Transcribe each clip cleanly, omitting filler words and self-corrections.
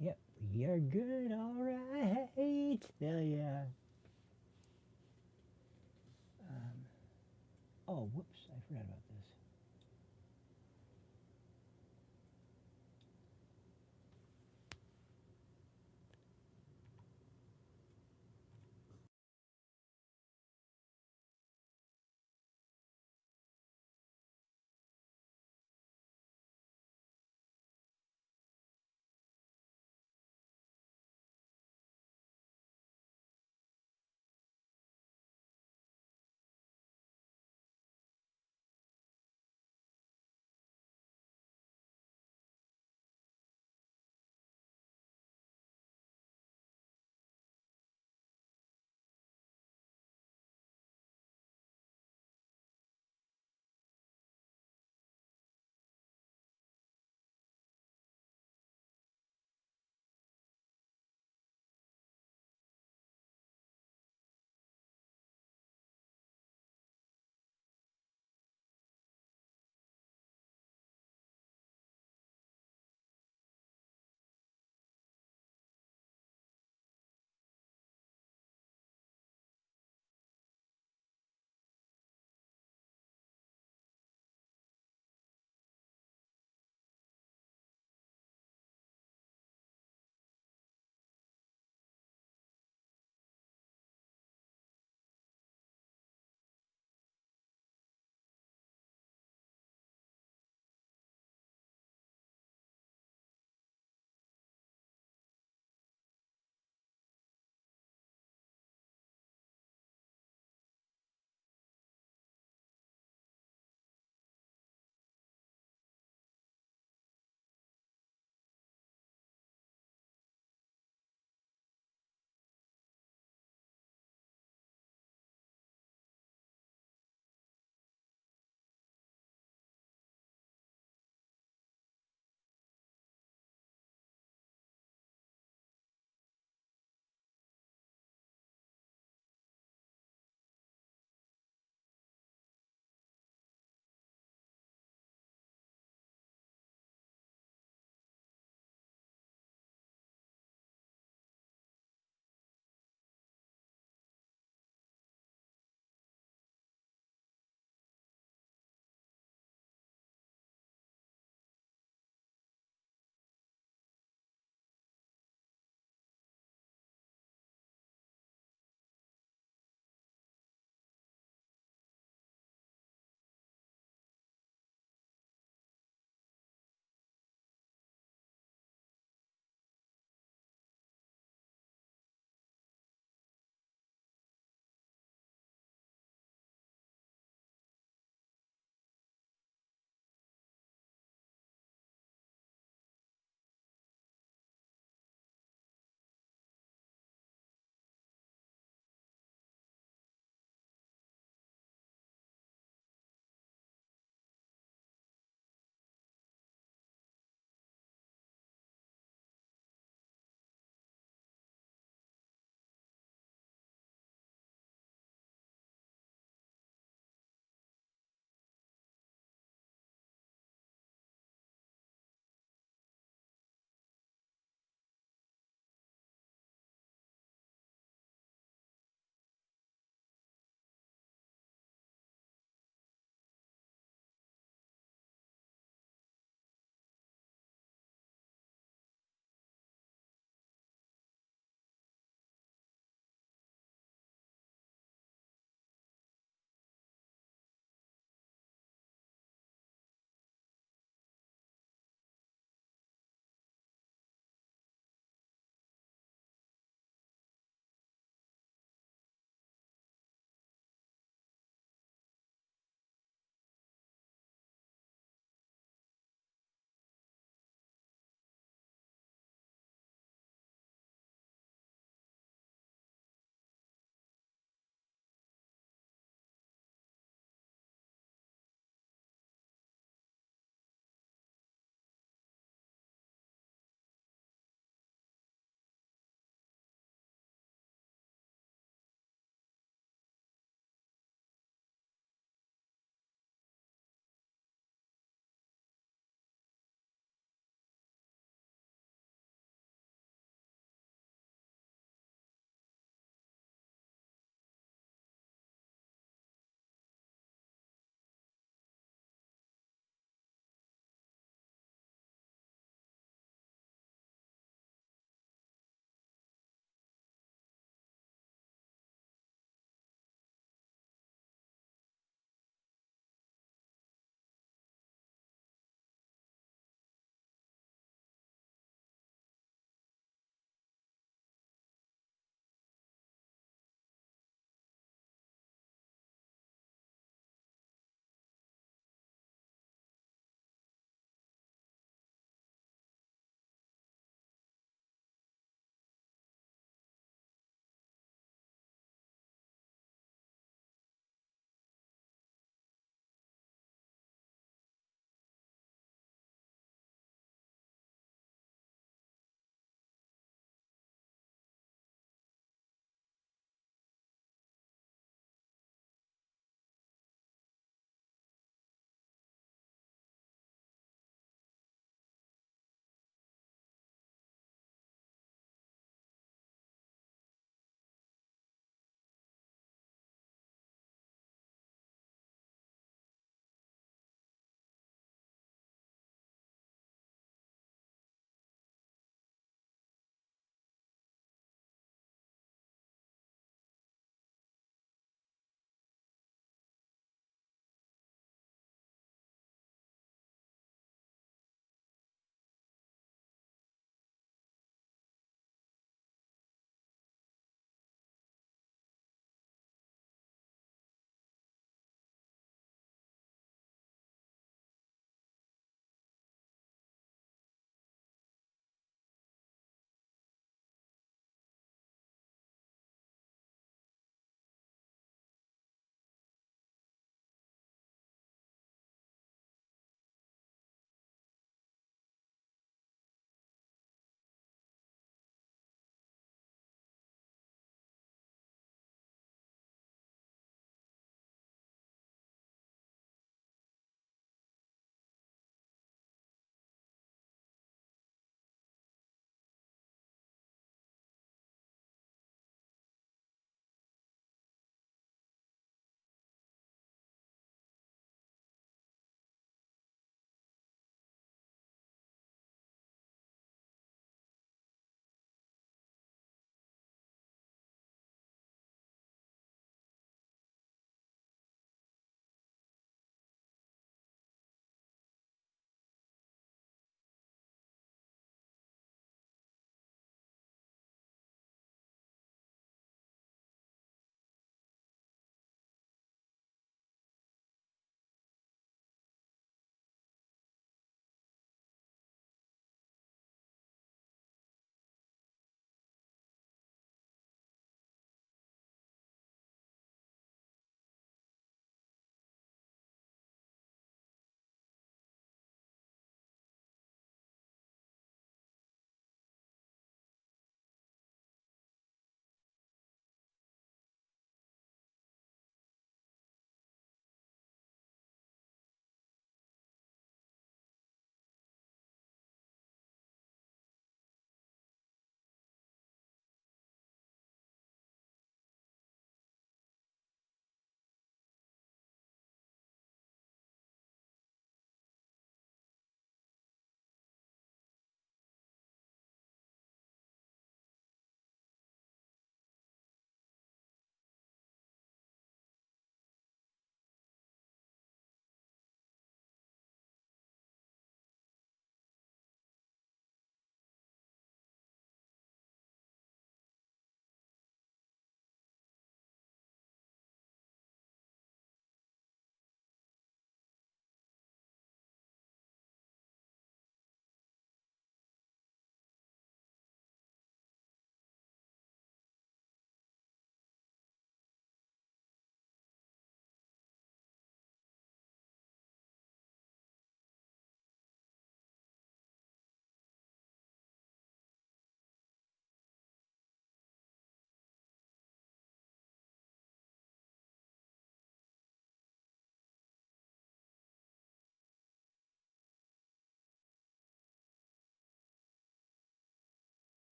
Yep, you're good, alright. Hell yeah. Oh, whoops, I forgot about this.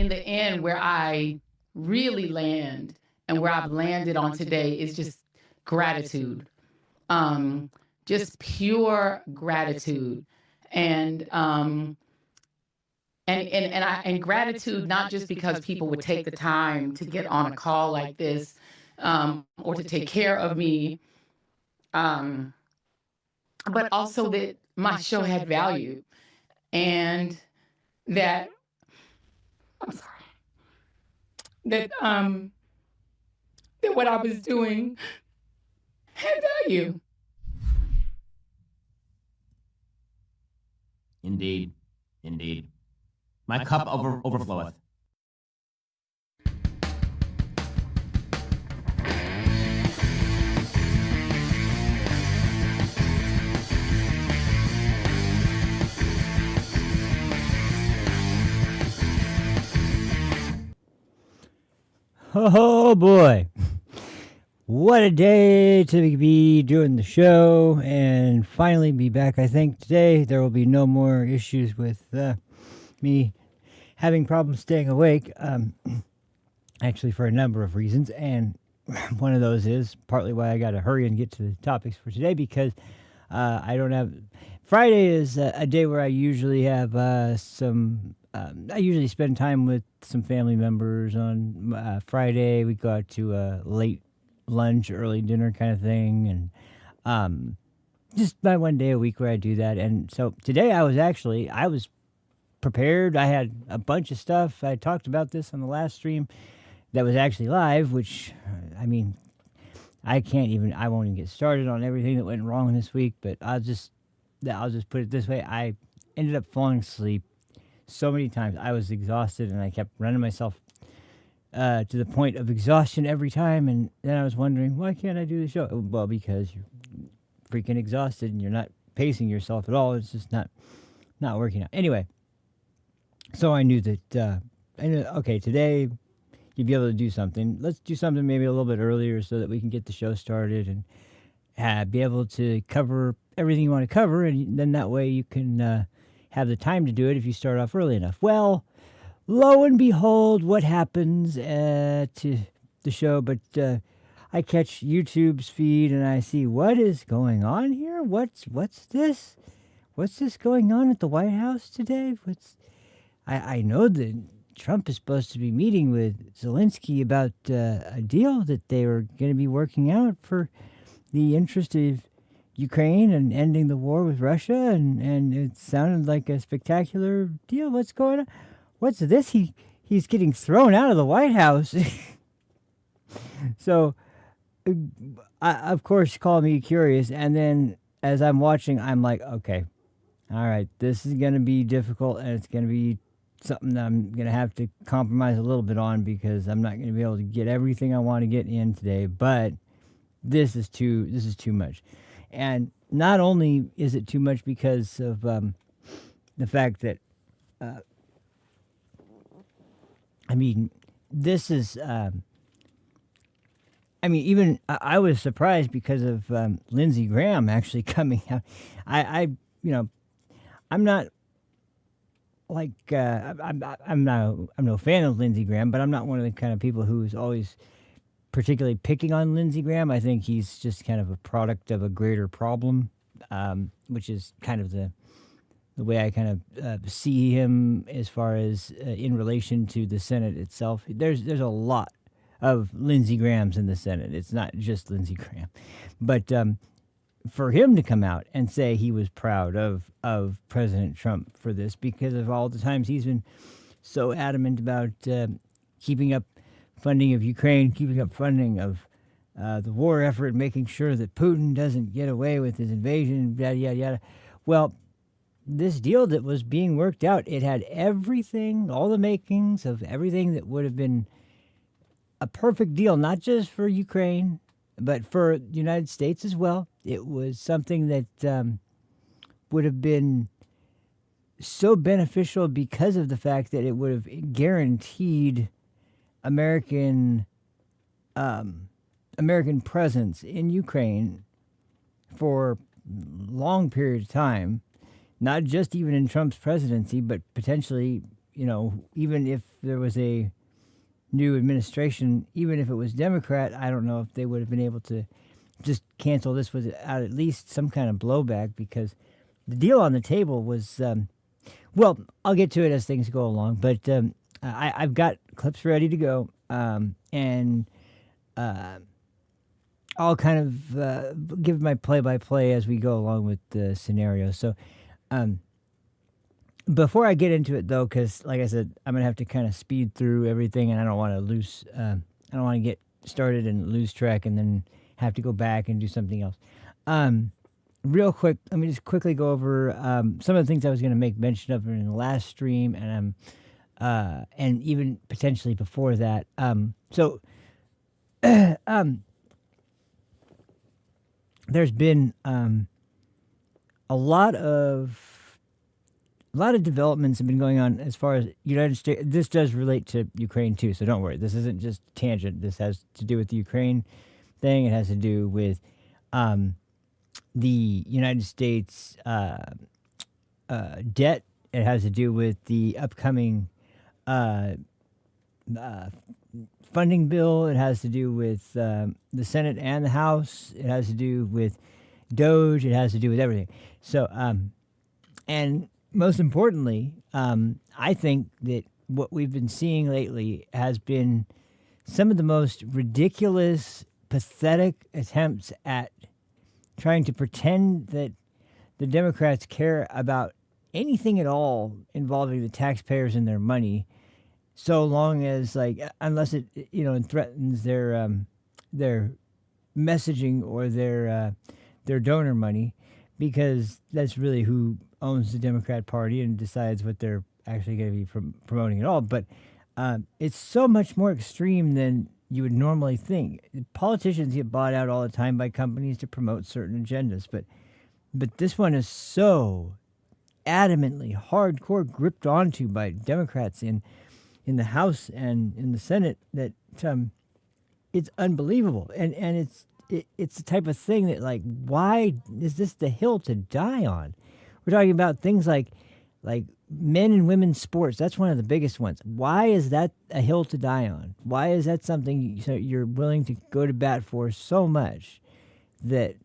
in the end, where I really land and where I've landed on today is just gratitude, just pure gratitude, and and gratitude, not just because people would take the time to get on a call like this, or to take care of me, um, but also that my show had value, and that I'm sorry, that what I was doing had value. Indeed. Indeed. My cup overfloweth. Oh boy. What a day to be doing the show and finally be back. I think today there will be no more issues with me having problems staying awake, actually for a number of reasons. And one of those is partly why I got to hurry and get to the topics for today, because I don't have... Friday is a day where I usually have I usually spend time with some family members on Friday. We go out to a late lunch, early dinner kind of thing, and just my one day a week where I do that. And so today I was prepared. I had a bunch of stuff. I talked about this on the last stream that was actually live, which, I mean, I won't even get started on everything that went wrong this week, but I'll just put it this way. I ended up falling asleep so many times. I was exhausted, and I kept running myself to the point of exhaustion every time. And then I was wondering, why can't I do the show? Well, because you're freaking exhausted and you're not pacing yourself at all. It's just not working out. Anyway, so I knew that, okay, today you'd be able to do something. Let's do something maybe a little bit earlier so that we can get the show started and be able to cover everything you want to cover. And then that way you can have the time to do it if you start off early enough. Well, lo and behold, what happens to the show? But I catch YouTube's feed and I see, what is going on here? What's this? What's this going on at the White House today? I know that Trump is supposed to be meeting with Zelensky about a deal that they were going to be working out for the interest of Ukraine and ending the war with Russia, and it sounded like a spectacular deal. What's going on? What's this? He's getting thrown out of the White House. So, of course, call me curious. And then as I'm watching, I'm like, okay, all right, this is going to be difficult, and it's going to be something that I'm going to have to compromise a little bit on, because I'm not going to be able to get everything I want to get in today. But this is too much. And not only is it too much because of the fact that, I mean, this is, even I was surprised because of Lindsey Graham actually coming out. I'm not like, I'm no fan of Lindsey Graham, but I'm not one of the kind of people who's always particularly picking on Lindsey Graham. I think he's just kind of a product of a greater problem, which is kind of the way I kind of see him as far as in relation to the Senate itself. There's a lot of Lindsey Grahams in the Senate. It's not just Lindsey Graham. But for him to come out and say he was proud of President Trump for this, because of all the times he's been so adamant about keeping up funding of Ukraine, keeping up funding of the war effort, making sure that Putin doesn't get away with his invasion, yada, yada, yada. Well, this deal that was being worked out, it had everything, all the makings of everything that would have been a perfect deal, not just for Ukraine, but for the United States as well. It was something that would have been so beneficial because of the fact that it would have guaranteed American presence in Ukraine for long period of time, not just even in Trump's presidency, but potentially even if there was a new administration, even if it was Democrat, I don't know if they would have been able to just cancel this without at least some kind of blowback, because the deal on the table was, well, I'll get to it as things go along, but I've got clips ready to go, and I'll kind of give my play-by-play as we go along with the scenario. So before I get into it, though, because like I said, I'm going to have to kind of speed through everything, and I don't want to get started and lose track and then have to go back and do something else. Real quick, let me just quickly go over some of the things I was going to make mention of in the last stream, and even potentially before that. There's been a lot of developments have been going on as far as United States. This does relate to Ukraine too, so don't worry. This isn't just tangent. This has to do with the Ukraine thing. It has to do with the United States debt. It has to do with the upcoming funding bill. It has to do with the Senate and the House. It has to do with Doge. It has to do with everything. So, and most importantly, I think that what we've been seeing lately has been some of the most ridiculous, pathetic attempts at trying to pretend that the Democrats care about anything at all involving the taxpayers and their money, so long as, like, unless it threatens their messaging or their donor money, because that's really who owns the Democrat Party and decides what they're actually going to be promoting at all. But it's so much more extreme than you would normally think. Politicians get bought out all the time by companies to promote certain agendas, but this one is so adamantly, hardcore gripped onto by Democrats in the House and in the Senate that it's unbelievable. And it's the type of thing that, like, why is this the hill to die on? We're talking about things like men and women's sports. That's one of the biggest ones. Why is that a hill to die on? Why is that something you're willing to go to bat for so much that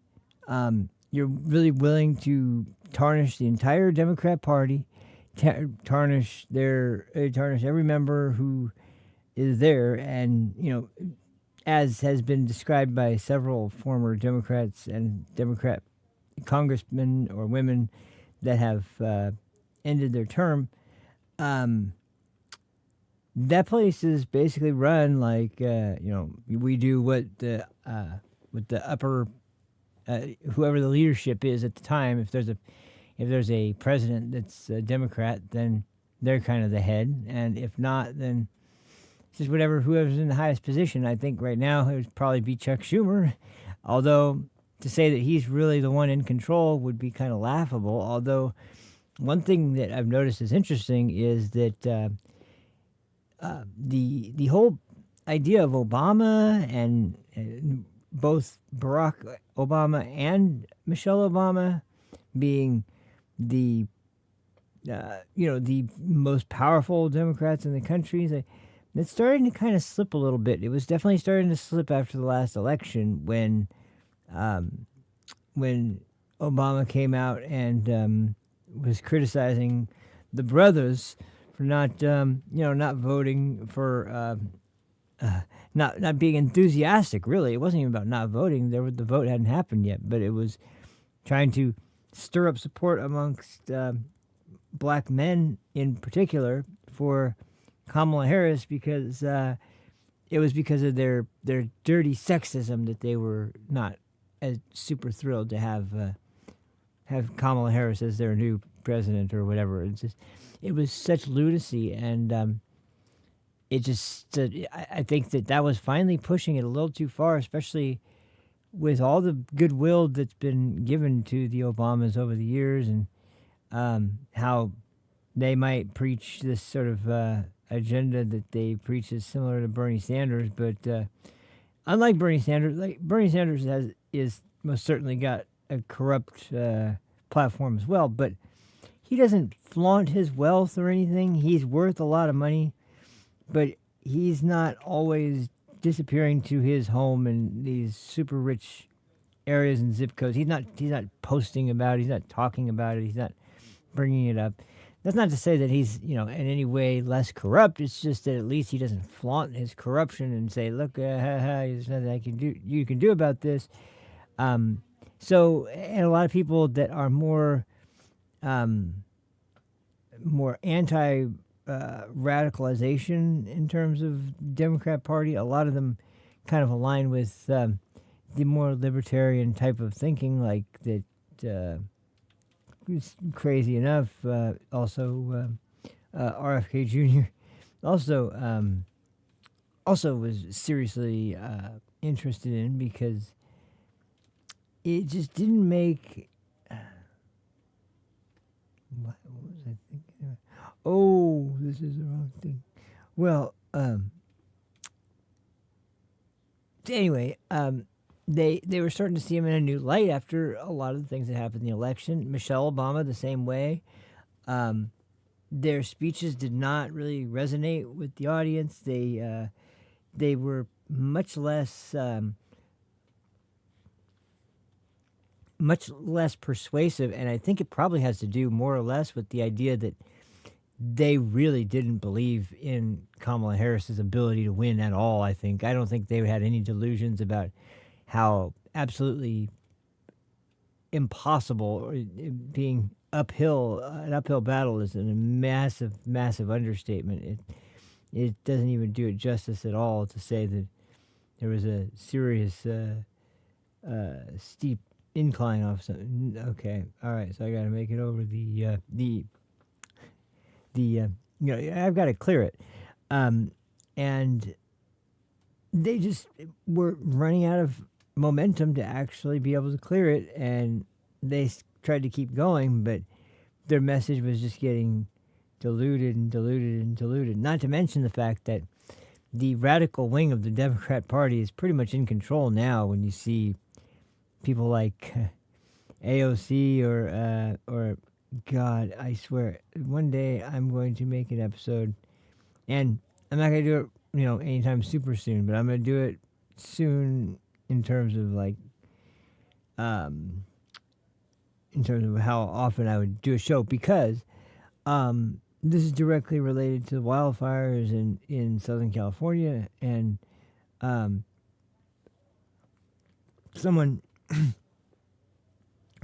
you're really willing to tarnish the entire Democrat Party, tarnish every member who is there, and as has been described by several former Democrats and Democrat congressmen or women that have ended their term, that place is basically run like we do what the upper whoever the leadership is at the time. If there's a president that's a Democrat, then they're kind of the head, and if not, then it's just whoever's in the highest position. I think right now it would probably be Chuck Schumer, although to say that he's really the one in control would be kind of laughable. Although one thing that I've noticed is interesting is that the whole idea of Obama and both Barack Obama and Michelle Obama being the most powerful Democrats in the country, it's starting to kind of slip a little bit. It was definitely starting to slip after the last election when Obama came out and was criticizing the brothers for not voting for not being enthusiastic. Really, it wasn't even about not voting. The vote hadn't happened yet, but it was trying to stir up support amongst black men in particular for Kamala Harris, because it was because of their dirty sexism that they were not as super thrilled to have Kamala Harris as their new president or whatever. It was such lunacy, and I think that was finally pushing it a little too far, especially with all the goodwill that's been given to the Obamas over the years, and how they might preach this sort of agenda that they preach is similar to Bernie Sanders, but unlike Bernie Sanders is most certainly got a corrupt platform as well, but he doesn't flaunt his wealth or anything. He's worth a lot of money, but he's not always disappearing to his home in these super rich areas and zip codes. He's not posting about it. He's not talking about it. He's not bringing it up. That's not to say that he's, in any way less corrupt. It's just that at least he doesn't flaunt his corruption and say, "Look, there's nothing you can do about this." So, and a lot of people that are more anti radicalization in terms of Democrat Party, a lot of them kind of align with the more libertarian type of thinking, like that. It's crazy enough. Also, RFK Jr. also was seriously interested in, because it just didn't make. What was I thinking? Oh, this is the wrong thing. Well, anyway, they were starting to see him in a new light after a lot of the things that happened in the election. Michelle Obama, the same way. Their speeches did not really resonate with the audience. They were much less persuasive, and I think it probably has to do more or less with the idea that they really didn't believe in Kamala Harris's ability to win at all. I don't think they had any delusions about how absolutely impossible being uphill. An uphill battle is a massive understatement. It doesn't even do it justice at all to say that there was a serious steep incline off something. Okay, all right. So I got to make it over I've got to clear it, and they just were running out of momentum to actually be able to clear it, and they tried to keep going, but their message was just getting diluted and diluted and diluted. Not to mention the fact that the radical wing of the Democrat Party is pretty much in control now. When you see people like AOC or God, I swear, one day I'm going to make an episode, and I'm not going to do it, anytime super soon, but I'm going to do it soon in terms of in terms of how often I would do a show, because this is directly related to the wildfires in Southern California, and someone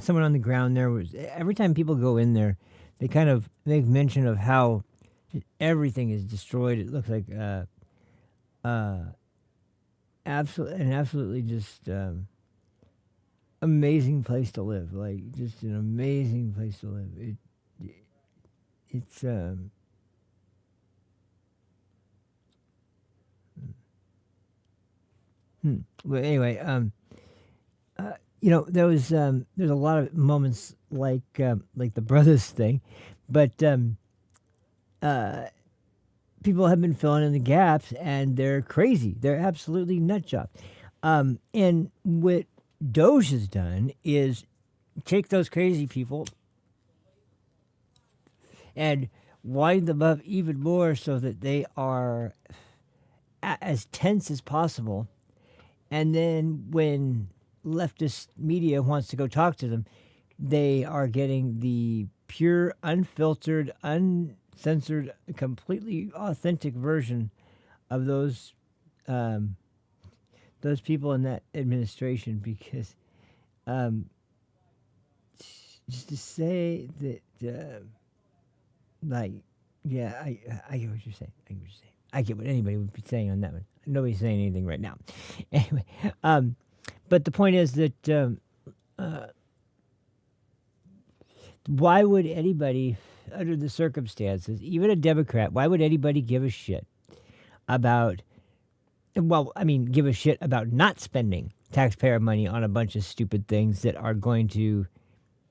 on the ground there was, every time people go in there, they kind of make mention of how everything is destroyed. It looks like absolutely just amazing place to live. Like, just an amazing place to live. It's Well, anyway, there's a lot of moments like the brothers thing, but people have been filling in the gaps, and they're crazy. They're absolutely nut jobs. And what Doge has done is take those crazy people and wind them up even more, so that they are as tense as possible. And then when leftist media wants to go talk to them, they are getting the pure, unfiltered, uncensored, completely authentic version of those people in that administration. Because just to say that, I get what you're saying. I get what anybody would be saying on that one. Nobody's saying anything right now. Anyway, but the point is that why would anybody, under the circumstances, even a Democrat, why would anybody give a shit about, give a shit about not spending taxpayer money on a bunch of stupid things that are going to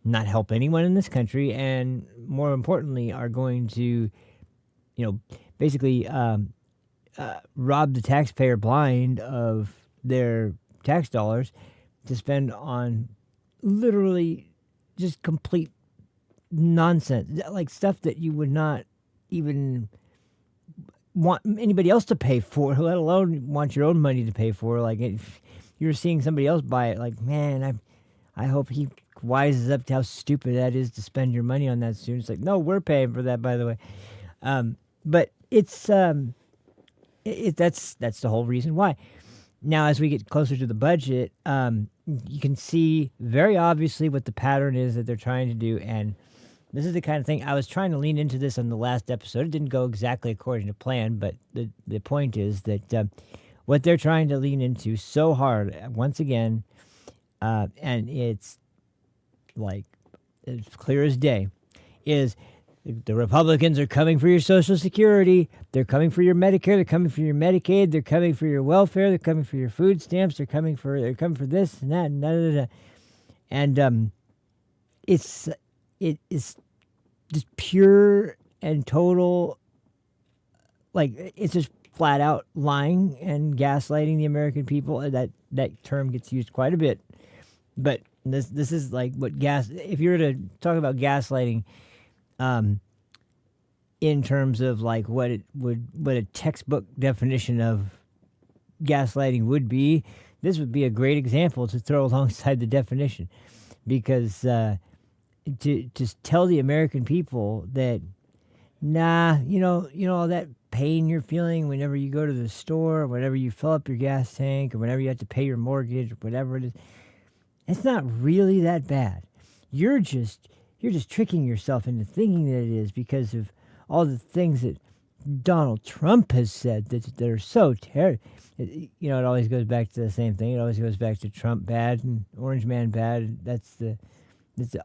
not help anyone in this country, and more importantly, are going to, basically rob the taxpayer blind of their tax dollars to spend on literally just complete nonsense, like stuff that you would not even want anybody else to pay for, let alone want your own money to pay for. Like if you're seeing somebody else buy it, like, man, I hope he wises up to how stupid that is to spend your money on that soon. It's like, no, we're paying for that, by the way. But it's that's the whole reason why. Now, as we get closer to the budget, you can see very obviously what the pattern is that they're trying to do, and this is the kind of thing I was trying to lean into this on the last episode. It didn't go exactly according to plan, but the point is that what they're trying to lean into so hard, once again, and it's like it's clear as day, is the Republicans are coming for your Social Security. They're coming for your Medicare. They're coming for your Medicaid. They're coming for your welfare. They're coming for your food stamps. They're coming for this and that and da da da. And it is just pure and total, like it's just flat out lying and gaslighting the American people. That term gets used quite a bit, but this is like what if you were to talk about gaslighting, in terms of like what a textbook definition of gaslighting would be, this would be a great example to throw alongside the definition, because to just tell the American people that, nah, you know all that pain you're feeling whenever you go to the store, or whenever you fill up your gas tank, or whenever you have to pay your mortgage, or whatever it is, it's not really that bad. You're just tricking yourself into thinking that it is because of all the things that Donald Trump has said that are so terrible. It always goes back to the same thing. It always goes back to Trump bad and Orange Man bad. That's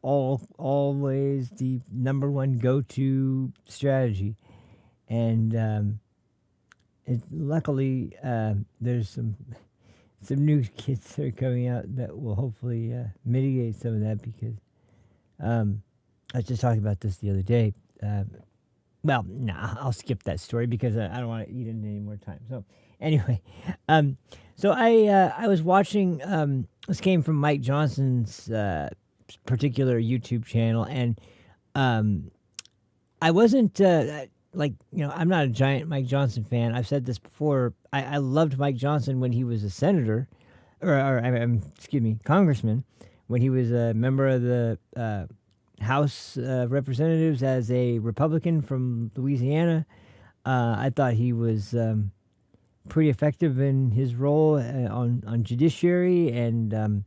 always the number one go-to strategy. And luckily, there's some new kits that are coming out that will hopefully mitigate some of that, because I was just talking about this the other day. I'll skip that story because I don't want to eat into any more time. So anyway, so I was watching. This came from Mike Johnson's particular YouTube channel, and I wasn't I'm not a giant Mike Johnson fan. I've said this before. I loved Mike Johnson when he was a senator, or excuse me, congressman, when he was a member of the House Representatives as a Republican from Louisiana. I thought he was pretty effective in his role on judiciary, and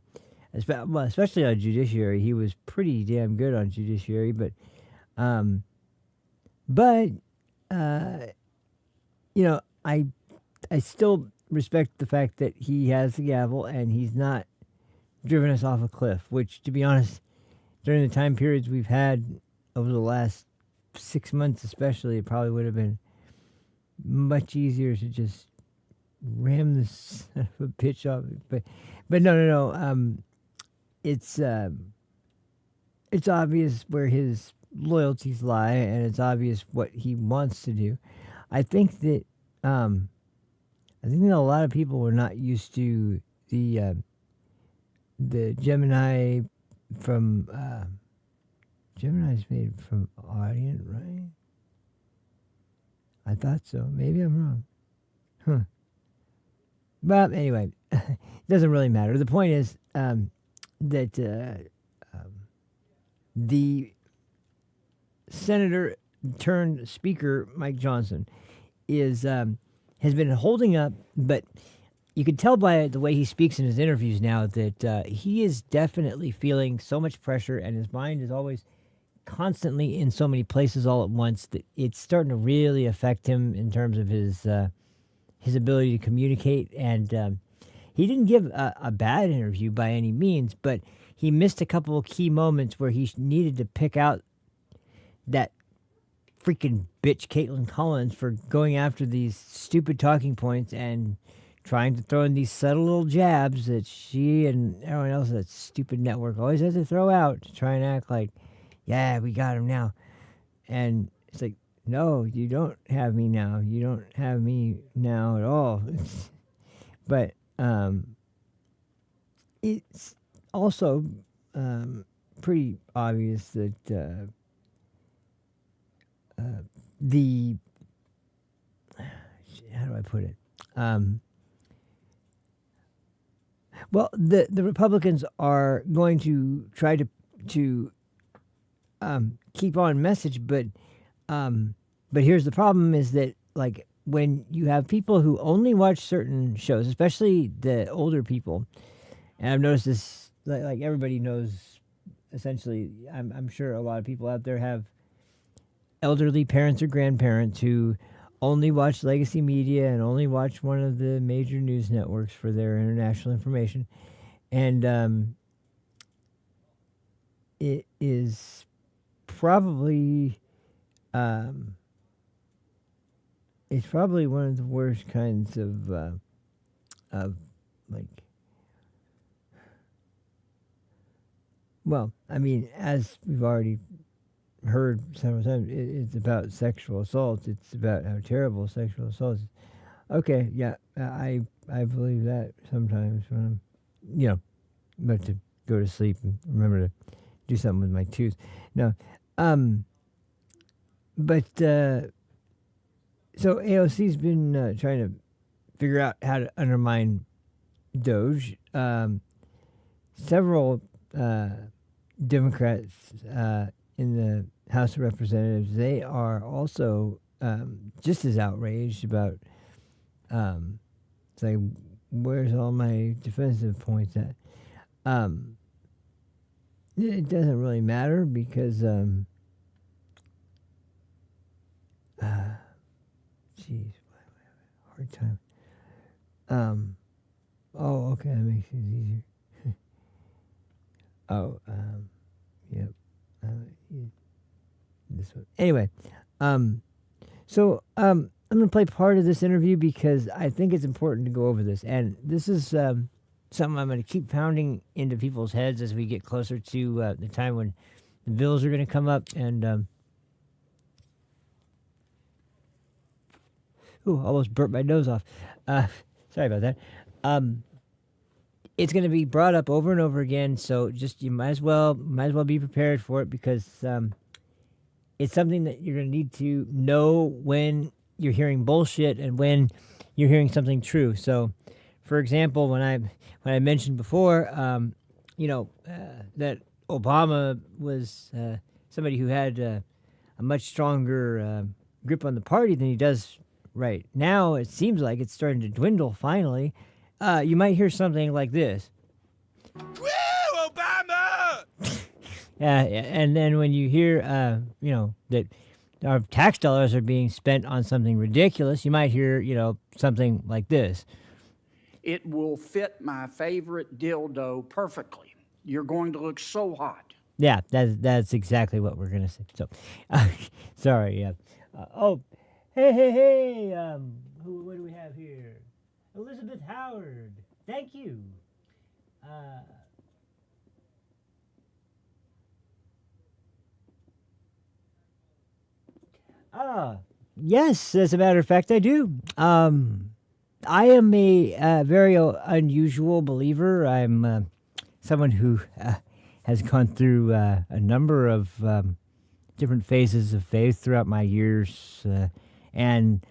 especially on judiciary. He was pretty damn good on judiciary, but I still respect the fact that he has the gavel and he's not driven us off a cliff, which, to be honest, during the time periods we've had over the last 6 months especially, it probably would have been much easier to just ram this son of a bitch off. But no. It's obvious where his loyalties lie, and it's obvious what he wants to do. I think that a lot of people were not used to the Gemini from Gemini's made from Audience, right? I thought so. Maybe I'm wrong. Huh. But anyway, it doesn't really matter. The point is that the senator turned speaker, Mike Johnson, has been holding up, but you can tell by the way he speaks in his interviews now that he is definitely feeling so much pressure, and his mind is always constantly in so many places all at once that it's starting to really affect him in terms of his ability to communicate. And he didn't give a bad interview by any means, but he missed a couple of key moments where he needed to pick out that freaking bitch Caitlin Collins for going after these stupid talking points and trying to throw in these subtle little jabs that she and everyone else at that stupid network always has to throw out to try and act like, yeah, we got him now. And it's like, no, you don't have me now. You don't have me now at all. But it's also pretty obvious that the how do I put it? Well, the Republicans are going to try to keep on message, but here's the problem: is that like when you have people who only watch certain shows, especially the older people, and I've noticed this, like everybody knows, essentially, I'm sure a lot of people out there have elderly parents or grandparents who only watch legacy media and only watch one of the major news networks for their international information. And it is probably it's probably one of the worst kinds of like, well, I mean, as we've already heard several times, it's about sexual assault. It's about how terrible sexual assault is. Okay, yeah, I believe that sometimes when I'm, about to go to sleep and remember to do something with my tooth. No, but so AOC's been trying to figure out how to undermine Doge. Several Democrats in the House of Representatives, they are also just as outraged about. It's like, where's all my defensive points at? It doesn't really matter because, geez, hard time. Oh, okay, that makes it easier. Oh, yep. This one. Anyway, so I'm going to play part of this interview because I think it's important to go over this. And this is something I'm going to keep pounding into people's heads as we get closer to the time when the bills are going to come up. And, almost burnt my nose off. Sorry about that. It's going to be brought up over and over again. So just, you might as well be prepared for it because it's something that you're going to need to know when you're hearing bullshit and when you're hearing something true. So, for example, when I mentioned before, that Obama was somebody who had a much stronger grip on the party than he does right now, it seems like it's starting to dwindle finally. You might hear something like this. Woo, Obama! Yeah, and then when you hear, that our tax dollars are being spent on something ridiculous, you might hear, something like this. It will fit my favorite dildo perfectly. You're going to look so hot. Yeah, that's exactly what we're gonna say. So, sorry. Yeah. Hey. What do we have here? Elizabeth Howard. Thank you. Yes, as a matter of fact, I do. I am a very unusual believer. I'm someone who has gone through a number of different phases of faith throughout my years, and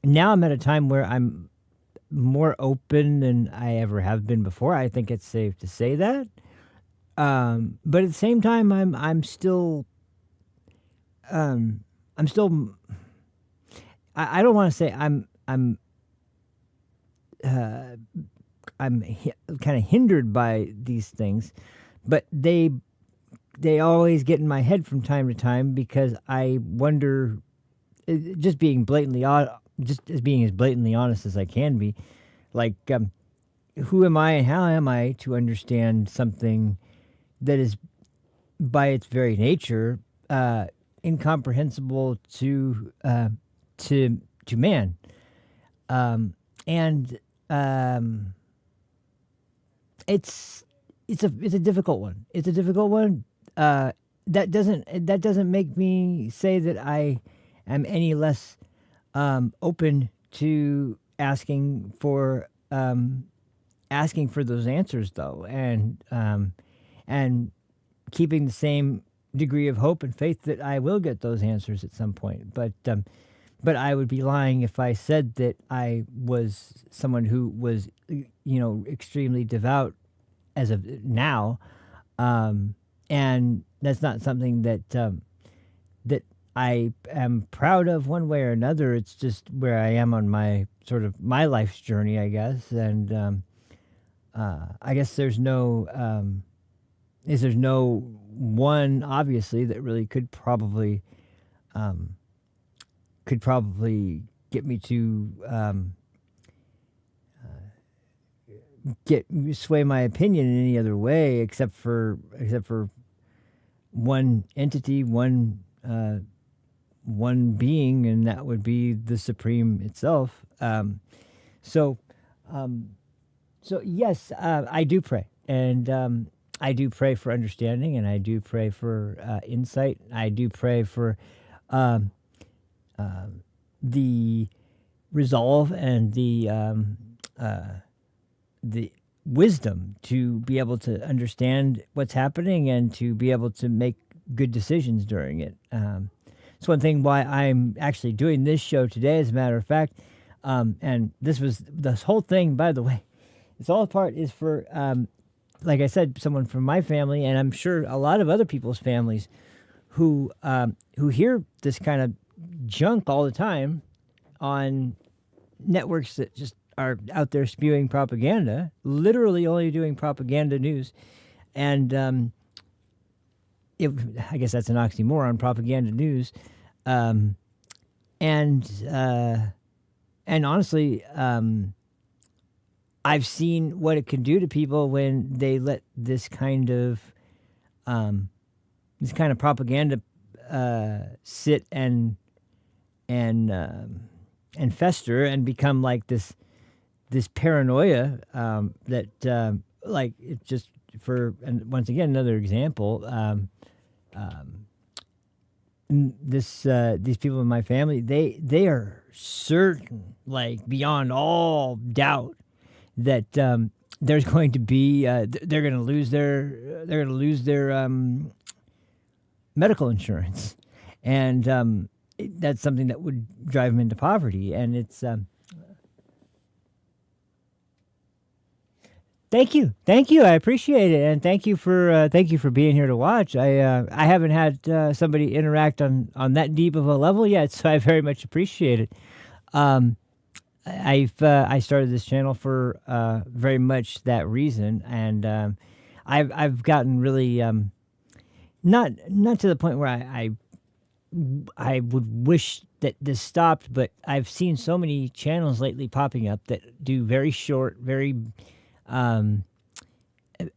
now I'm at a time where I'm more open than I ever have been before. I think it's safe to say that. But at the same time, I'm still I don't want to say I'm kind of hindered by these things, but they always get in my head from time to time because I wonder, just being as blatantly honest as I can be, like, who am I and how am I to understand something that is by its very nature incomprehensible to man, and it's a difficult one. It's a difficult one. That doesn't make me say that I am any less open to asking for those answers, though, and keeping the same degree of hope and faith that I will get those answers at some point. But I would be lying if I said that I was someone who was, extremely devout as of now, and that's not something that that I am proud of one way or another. It's just where I am on my sort of my life's journey, I guess. And I guess there's no one obviously that really could probably get me to sway my opinion in any other way except for one entity, one being, and that would be the Supreme itself. So yes, I do pray, and I do pray for understanding, and I do pray for insight. I do pray for the resolve and the wisdom to be able to understand what's happening and to be able to make good decisions during it. It's one thing why I'm actually doing this show today, as a matter of fact. And this whole thing, by the way, it's all part is for, like I said, someone from my family, and I'm sure a lot of other people's families who hear this kind of junk all the time on networks that just are out there spewing propaganda, literally only doing propaganda news. And I guess that's an oxymoron, propaganda news. And honestly, I've seen what it can do to people when they let this kind of propaganda sit and fester and become like this paranoia that like it just and once again another example, these people in my family, they are certain, like beyond all doubt, that there's going to be they're going to lose their medical insurance, and that's something that would drive them into poverty. And it's Thank you. I appreciate it, and thank you for being here to watch. I haven't had somebody interact on that deep of a level yet, so I very much appreciate it. I started this channel for very much that reason, and I've gotten really not to the point where I would wish that this stopped, but I've seen so many channels lately popping up that do very short, very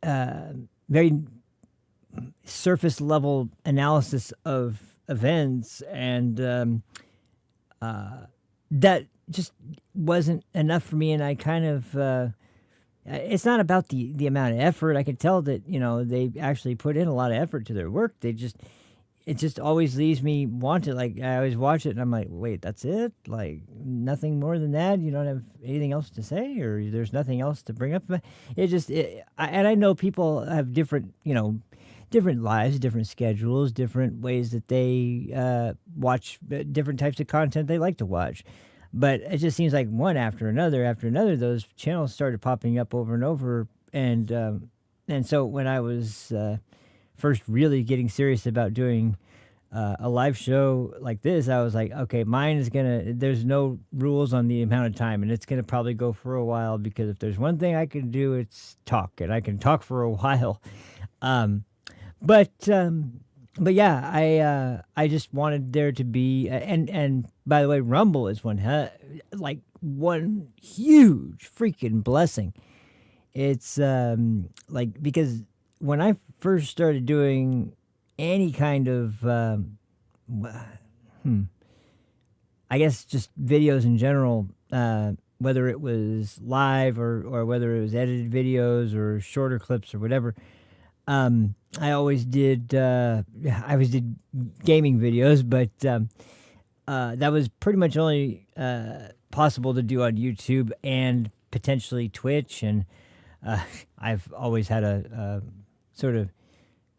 very surface level analysis of events, and that just wasn't enough for me. And I kind of it's not about the amount of effort. I could tell that they actually put in a lot of effort to their work. It just always leaves me wanting. Like, I always watch it and I'm like, wait, that's it? Like, nothing more than that? You don't have anything else to say, or there's nothing else to bring up? And I know people have different lives, different schedules, different ways that they watch different types of content they like to watch. But it just seems like one after another, those channels started popping up over and over. And so when I was first really getting serious about doing a live show like this, I was like, okay, mine is there's no rules on the amount of time, and it's gonna probably go for a while, because if there's one thing I can do, it's talk, and I can talk for a while. But yeah, I just wanted there to be, and by the way, Rumble is one huge freaking blessing. It's because when I first started doing any kind of, I guess just videos in general, whether it was live or whether it was edited videos or shorter clips or whatever, I always did gaming videos, but that was pretty much only possible to do on YouTube and potentially Twitch, and I've always had a sort of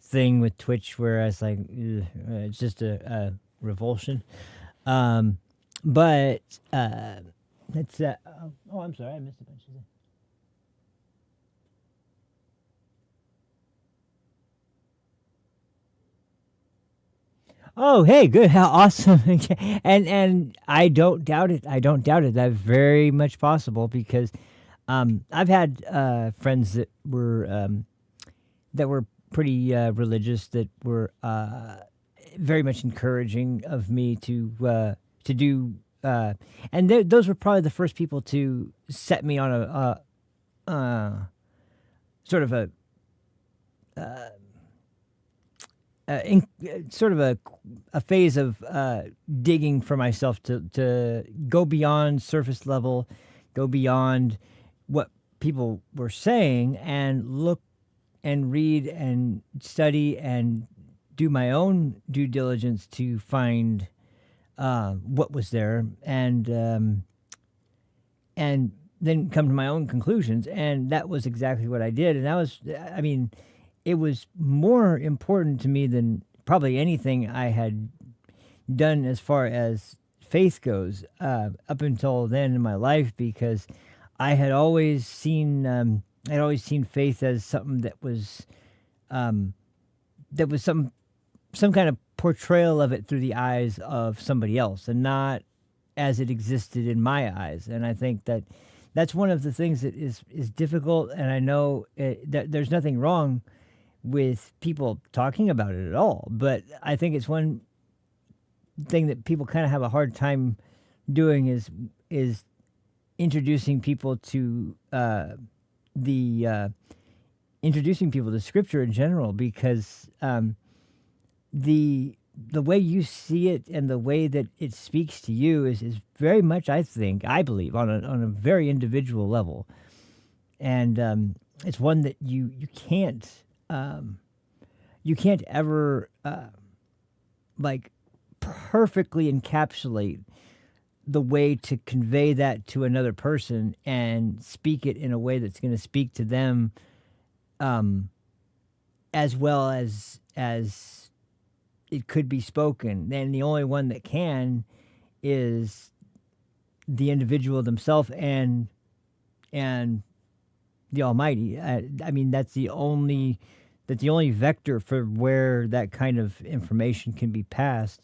thing with Twitch where I was like, "Ugh," it's just a revulsion. But it's oh, I'm sorry, I missed a bunch of things. Oh, hey, good, how awesome! And I don't doubt it. I don't doubt it. That's very much possible because I've had friends that were pretty religious, that were very much encouraging of me to do, and those were probably the first people to set me on a sort of sort of a phase of digging for myself to go beyond surface level, go beyond what people were saying, and look and read and study and do my own due diligence to find what was there, and then come to my own conclusions. And that was exactly what I did. And that was, I mean, it was more important to me than probably anything I had done as far as faith goes up until then in my life, because I had always seen faith as something that was some kind of portrayal of it through the eyes of somebody else, and not as it existed in my eyes. And I think that that's one of the things that is difficult. And I know that there's nothing wrong with people talking about it at all, but I think it's one thing that people kind of have a hard time doing is introducing people to introducing people to Scripture in general, because the way you see it and the way that it speaks to you is very much, I believe, on a very individual level, and it's one that you can't ever like perfectly encapsulate the way to convey that to another person and speak it in a way that's going to speak to them as well as it could be spoken. And the only one that can is the individual themselves and the Almighty. I mean, that's the only vector for where that kind of information can be passed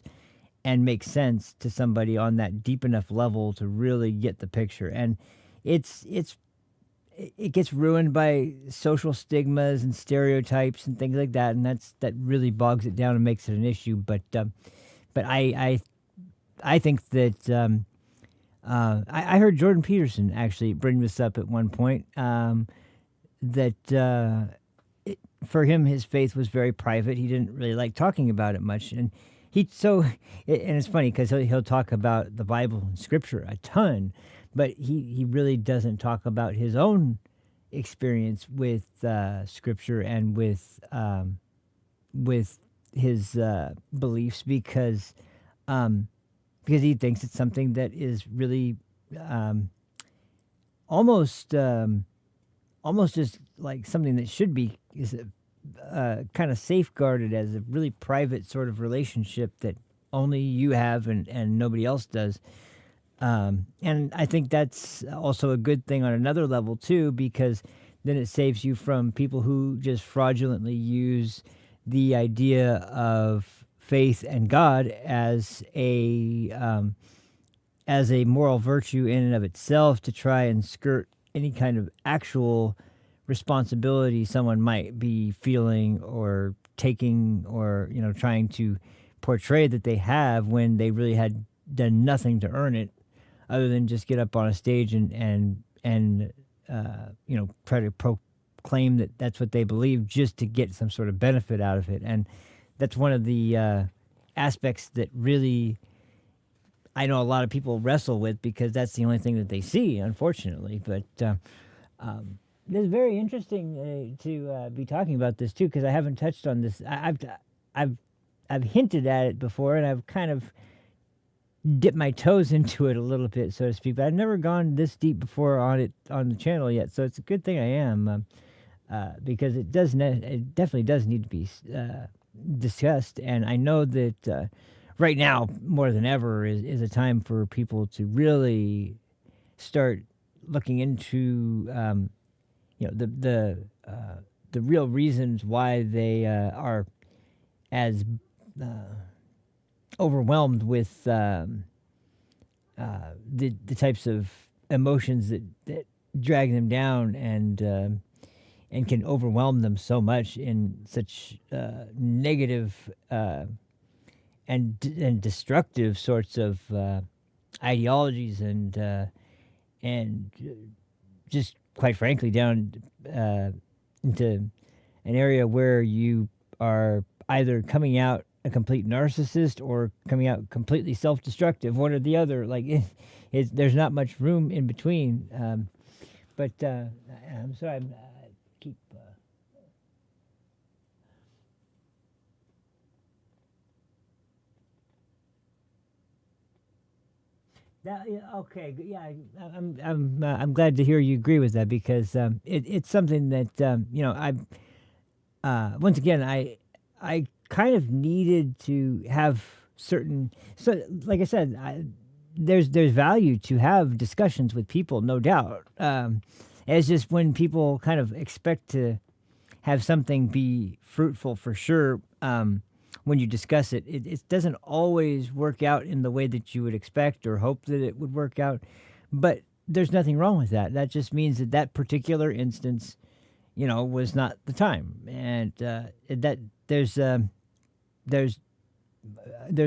and make sense to somebody on that deep enough level to really get the picture. And it gets ruined by social stigmas and stereotypes and things like that, and that really bogs it down and makes it an issue. But I think that I heard Jordan Peterson actually bring this up at one point, that for him, his faith was very private. He didn't really like talking about it much, and and it's funny because he'll talk about the Bible and Scripture a ton, but he really doesn't talk about his own experience with Scripture and with his beliefs, because he thinks it's something that is really almost just like something that should be kind of safeguarded as a really private sort of relationship that only you have and nobody else does. And I think that's also a good thing on another level too, because then it saves you from people who just fraudulently use the idea of faith and God as a moral virtue in and of itself to try and skirt any kind of actual responsibility someone might be feeling or taking, or trying to portray that they have, when they really had done nothing to earn it other than just get up on a stage and try to proclaim that that's what they believe, just to get some sort of benefit out of it. And that's one of the aspects that really I know a lot of people wrestle with, because that's the only thing that they see, unfortunately. But it's very interesting to be talking about this too, because I haven't touched on this. I've hinted at it before, and I've kind of dipped my toes into it a little bit, so to speak. But I've never gone this deep before on the channel yet, so it's a good thing I am. because it definitely does need to be discussed. And I know that right now, more than ever, is a time for people to really start looking into the real reasons why they are as overwhelmed with the types of emotions that drag them down and can overwhelm them so much in such negative and destructive sorts of ideologies and just quite frankly down into an area where you are either coming out a complete narcissist or coming out completely self-destructive, one or the other. Like there's not much room in between. But I'm sorry, I keep. Okay, yeah, I'm glad to hear you agree with that because it's something that once again I kind of needed to have certain, so like I said, there's value to have discussions with people, no doubt. It's just when people kind of expect to have something be fruitful for sure, when you discuss it, it doesn't always work out in the way that you would expect or hope that it would work out. But there's nothing wrong with that. That just means that that particular instance, was not the time, and that there's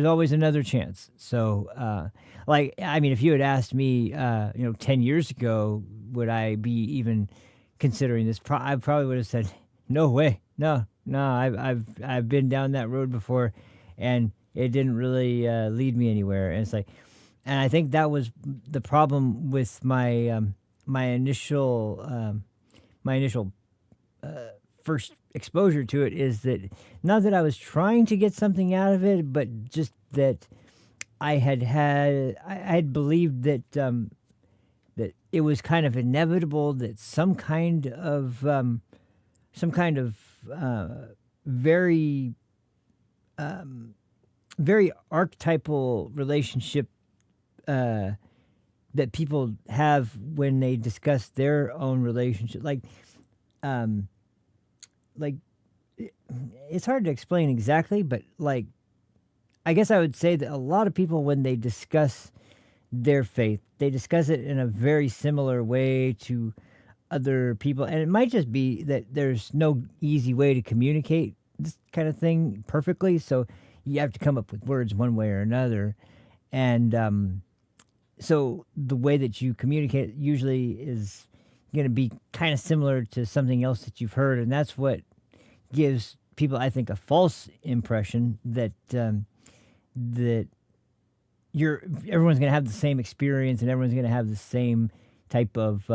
always another chance. So, if you had asked me, 10 years ago, would I be even considering this? I probably would have said, no way, no. I've been down that road before, and it didn't really lead me anywhere. And it's like, and I think that was the problem with my my initial first exposure to it, is that not that I was trying to get something out of it, but just that I had believed that that it was kind of inevitable that some kind of very very archetypal relationship that people have when they discuss their own relationship, like it's hard to explain exactly, but like I guess I would say that a lot of people, when they discuss their faith, they discuss it in a very similar way to other people. And it might just be that there's no easy way to communicate this kind of thing perfectly. So you have to come up with words one way or another. And so the way that you communicate usually is going to be kind of similar to something else that you've heard. And that's what gives people, I think, a false impression that that everyone's going to have the same experience and everyone's going to have the same type of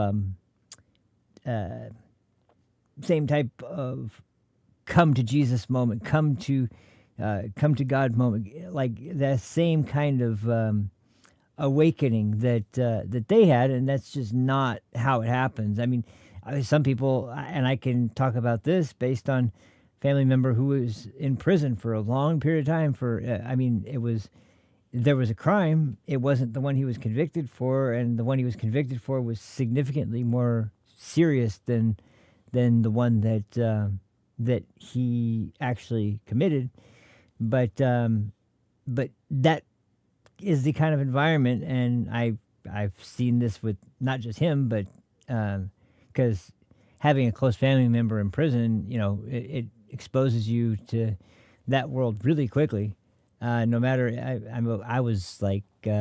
come to Jesus moment, come to God moment, like that same kind of awakening that they had, and that's just not how it happens. I mean, some people, and I can talk about this based on family member who was in prison for a long period of time for, there was a crime. It wasn't the one he was convicted for, and the one he was convicted for was significantly more serious than the one that he actually committed. But that is the kind of environment, and I've seen this with not just him, but because having a close family member in prison, it exposes you to that world really quickly. No matter, I was like 8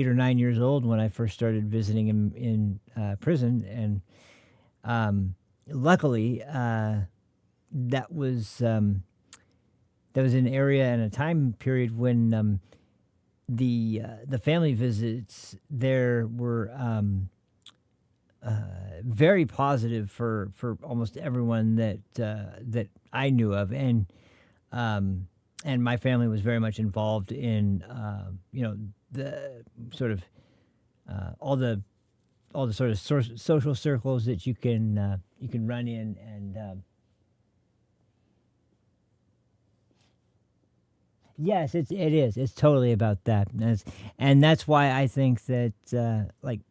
or 9 years old when I first started visiting him in prison, and luckily that was an area and a time period when the family visits there were very positive for almost everyone that I knew of, and my family was very much involved in the sort of all the all the sort of social circles that you can run in, and yes, it is. It's totally about that, and that's why I think that uh, like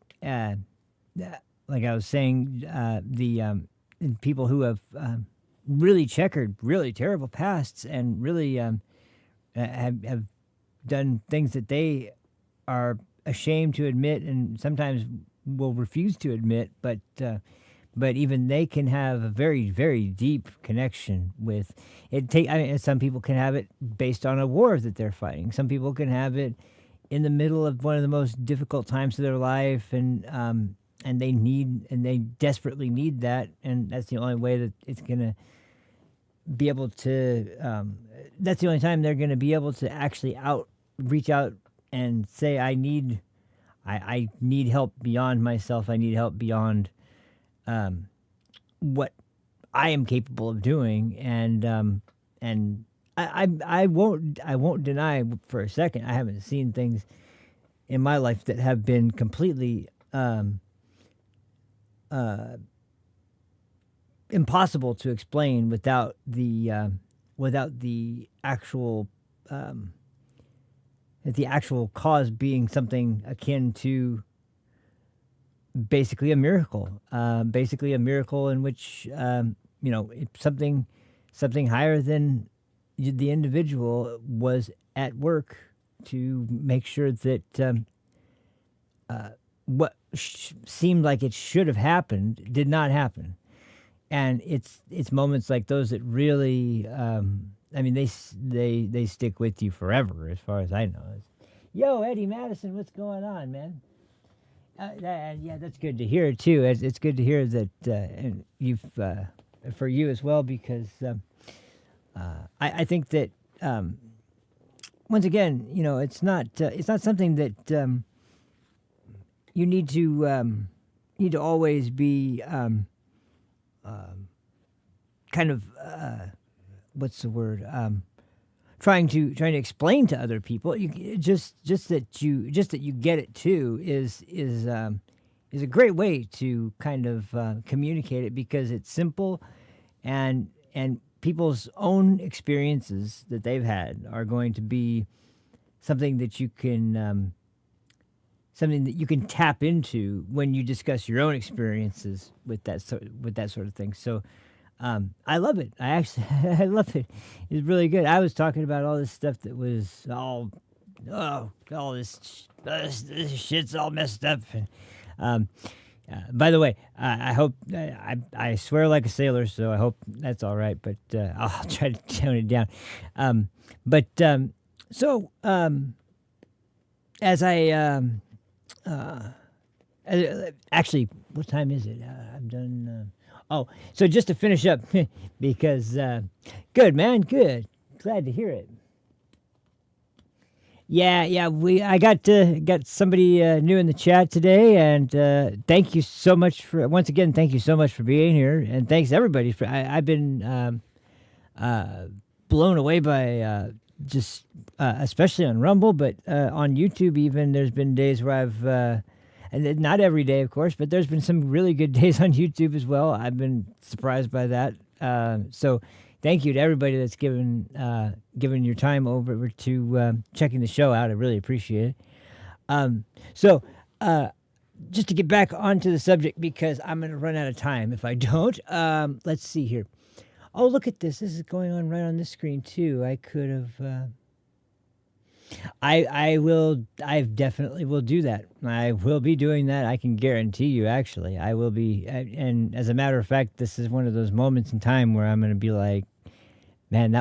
I was saying, the people who have really checkered, really terrible pasts, and really have done things that they are ashamed to admit, and sometimes will refuse to admit, but even they can have a very, very deep connection with it. I mean, some people can have it based on a war that they're fighting. Some people can have it in the middle of one of the most difficult times of their life, and they desperately need that, and that's the only way that it's gonna be able to. That's the only time they're gonna be able to actually reach out and say, I need help beyond myself. I need help beyond what I am capable of doing, and I won't deny for a second I haven't seen things in my life that have been completely impossible to explain without the actual cause being something akin to basically a miracle, in which it's something higher than the individual was at work to make sure that what seemed like it should have happened did not happen. And it's moments like those that really, I mean, they stick with you forever, as far as I know. Yo, Eddie Madison, what's going on, man? Yeah, that's good to hear too. It's good to hear that and you've for you as well, because I think that once again, it's not something that you need to always be kind of what's the word, trying to explain to other people. You just that you get it too is a great way to kind of communicate it, because it's simple, and people's own experiences that they've had are going to be something that you can tap into when you discuss your own experiences with that sort of thing. So I love it. I love it. It's really good. I was talking about all this stuff that was all this shit's all messed up. And, by the way, I hope I swear like a sailor, so I hope that's all right. But I'll try to tone it down. As I actually, what time is it? I'm done. So just to finish up, because good, man, good. Glad to hear it. Yeah. I got somebody new in the chat today, and thank you so much once again. Thank you so much for being here, and thanks everybody for. I've been blown away by just especially on Rumble, but on YouTube even. There's been days where I've. And not every day, of course, but there's been some really good days on YouTube as well. I've been surprised by that. So thank you to everybody that's given your time over to checking the show out. I really appreciate it. Just to get back onto the subject, because I'm going to run out of time if I don't. Let's see here. Oh, look at this. This is going on right on this screen, too. I could have... I definitely will do that. I will be doing that. I can guarantee you, actually. I will be. And as a matter of fact, this is one of those moments in time where I'm going to be like, man,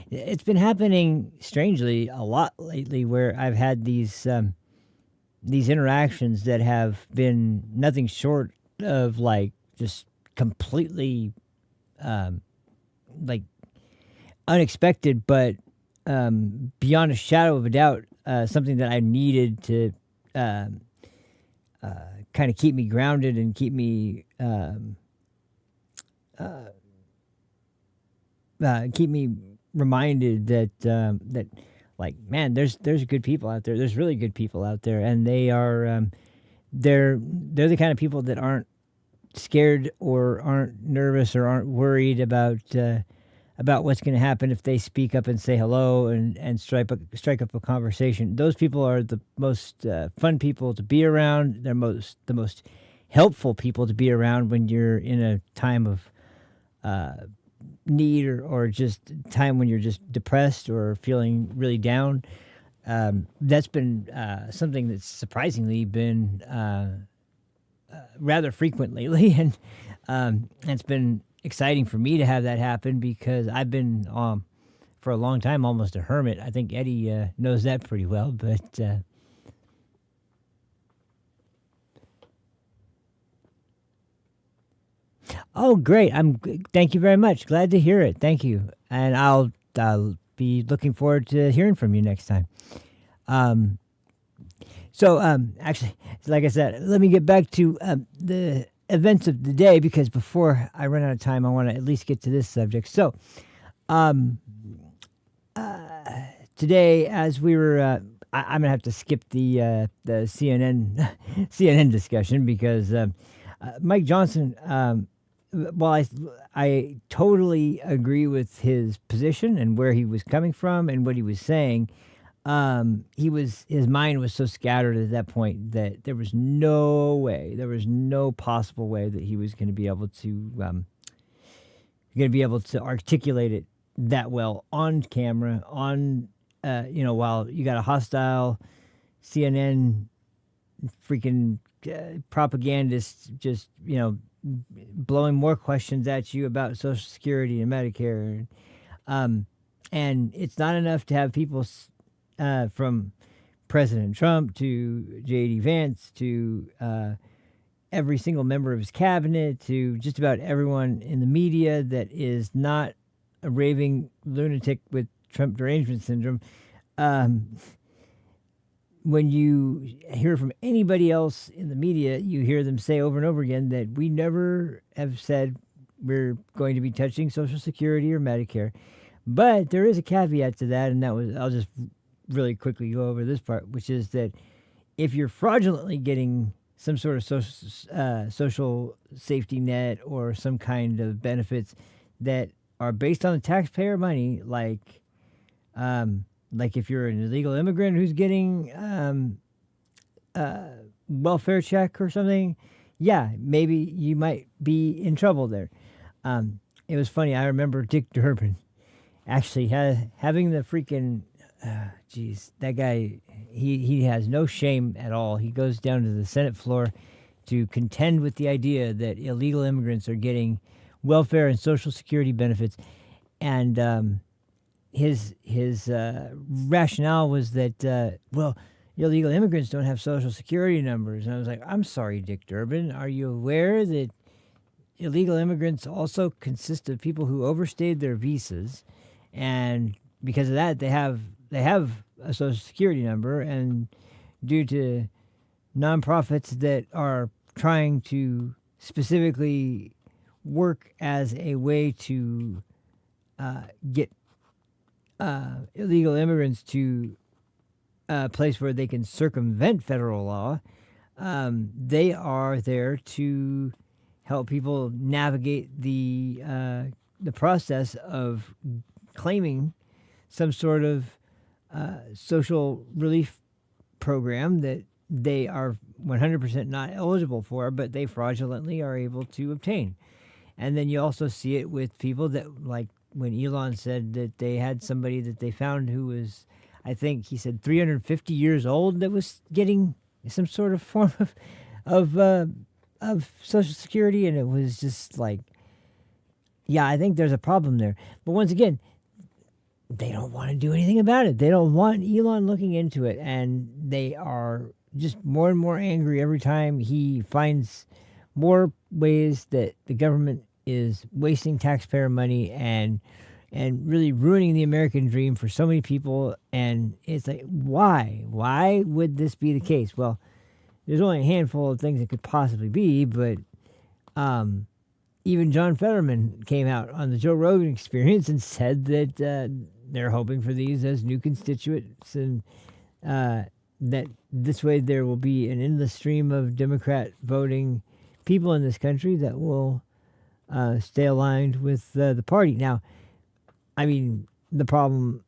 it's been happening strangely a lot lately, where I've had these interactions that have been nothing short of like just completely like unexpected, but beyond a shadow of a doubt, something that I needed to kind of keep me grounded and keep me reminded that like, man, there's good people out there. There's really good people out there, and they are they're the kind of people that aren't scared or aren't nervous or aren't worried about what's going to happen if they speak up and say hello and strike up a conversation. Those people are the most fun people to be around. They're the most helpful people to be around when you're in a time of need or just time when you're just depressed or feeling really down. That's been something that's surprisingly been rather frequent lately, and it's been exciting for me to have that happen because I've been for a long time almost a hermit. I think Eddie knows that pretty well, but oh, great! Thank you very much. Glad to hear it. Thank you, and I'll be looking forward to hearing from you next time. Actually, like I said, let me get back to the events of the day because before I run out of time, I want to at least get to this subject. So, today, as we were, I'm gonna have to skip the CNN CNN discussion because Mike Johnson. Well, I totally agree with his position and where he was coming from and what he was saying. His mind was so scattered at that point that there was no possible way that he was going to be able to articulate it that well on camera, while you got a hostile CNN freaking propagandist just, blowing more questions at you about Social Security and Medicare. And it's not enough to have people from President Trump to J.D. Vance to every single member of his cabinet to just about everyone in the media that is not a raving lunatic with Trump derangement syndrome. When you hear from anybody else in the media, you hear them say over and over again that we never have said we're going to be touching Social Security or Medicare. But there is a caveat to that, and I'll just really quickly go over this part, which is that if you're fraudulently getting some sort of social safety net or some kind of benefits that are based on the taxpayer money, like if you're an illegal immigrant who's getting welfare check or something, yeah, maybe you might be in trouble there. It was funny. I remember Dick Durbin actually having the freaking, that guy, he has no shame at all. He goes down to the Senate floor to contend with the idea that illegal immigrants are getting welfare and Social Security benefits. And his rationale was that, illegal immigrants don't have Social Security numbers. And I was like, I'm sorry, Dick Durbin. Are you aware that illegal immigrants also consist of people who overstayed their visas, and because of that, they have a Social Security number, and due to nonprofits that are trying to specifically work as a way to get illegal immigrants to a place where they can circumvent federal law, they are there to help people navigate the process of claiming some sort of social relief program that they are 100% not eligible for, but they fraudulently are able to obtain. And then you also see it with people that, like when Elon said that they had somebody that they found who was, I think he said 350 years old, that was getting some sort of form of Social Security, and it was just like, yeah, I think there's a problem there. But once again, they don't want to do anything about it. They don't want Elon looking into it, and they are just more and more angry every time he finds more ways that the government is wasting taxpayer money and really ruining the American dream for so many people. And it's like, why would this be the case? Well, there's only a handful of things it could possibly be, but even John Fetterman came out on the Joe Rogan Experience and said that they're hoping for these as new constituents, and that this way there will be an endless stream of Democrat voting people in this country that will stay aligned with the party. Now, I mean, the problem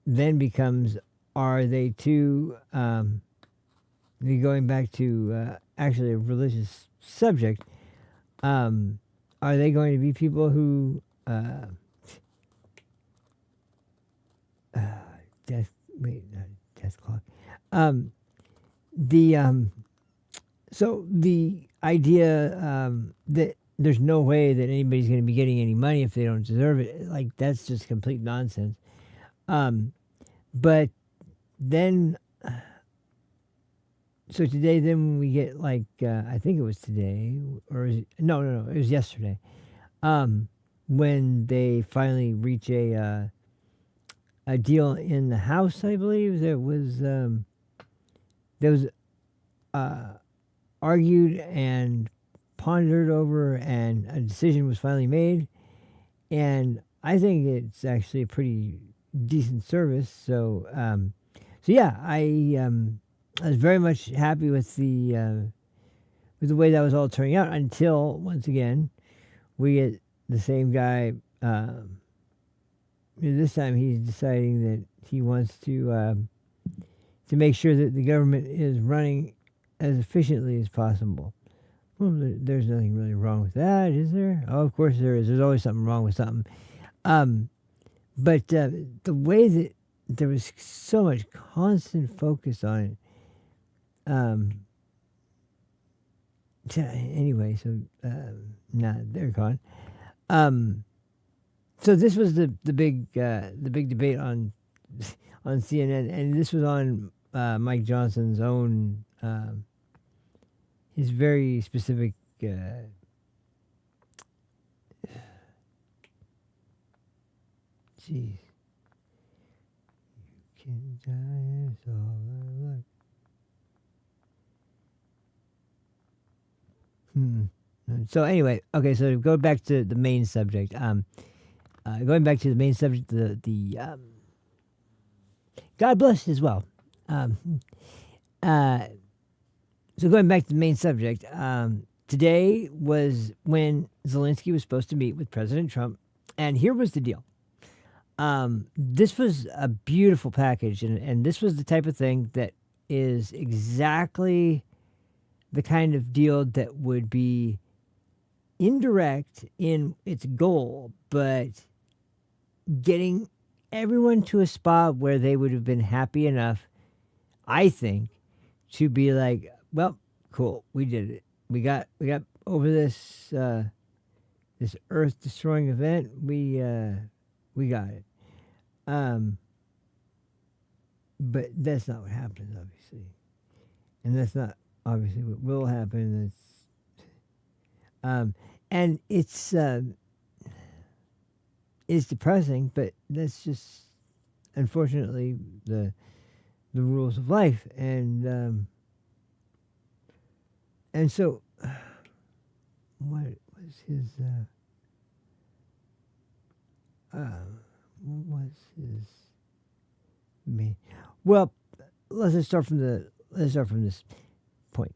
then becomes: are they too? Going back to actually a religious subject, are they going to be people who death? Wait, not death clock. So the idea that there's no way that anybody's going to be getting any money if they don't deserve it, like that's just complete nonsense. But then, so today, then we get like I think it was today, or is it, no, it was yesterday, when they finally reach a deal in the House. I believe there was argued and pondered over, and a decision was finally made. And I think it's actually a pretty decent service. So, yeah, I was very much happy with the way that was all turning out, until once again we get the same guy. This time he's deciding that he wants to make sure that the government is running as efficiently as possible. Well, there's nothing really wrong with that, is there? Oh, of course there is. There's always something wrong with something. But the way that there was so much constant focus on it. Anyway, so they're gone. So this was the big debate on CNN, and this was on Mike Johnson's own his very specific jeez. You can die, is all I like. So anyway, okay, so go back to the main subject. Going back to the main subject, the God bless as well. So going back to the main subject, today was when Zelensky was supposed to meet with President Trump, and here was the deal. This was a beautiful package, and this was the type of thing that is exactly the kind of deal that would be indirect in its goal, but getting everyone to a spot where they would have been happy enough, I think, to be like, well, cool, we did it. We got over this this earth destroying event. We got it. But that's not what happens, obviously, and that's not obviously what will happen. And it's depressing, but that's just unfortunately the rules of life. And so what was his main? Well, let's start from this point.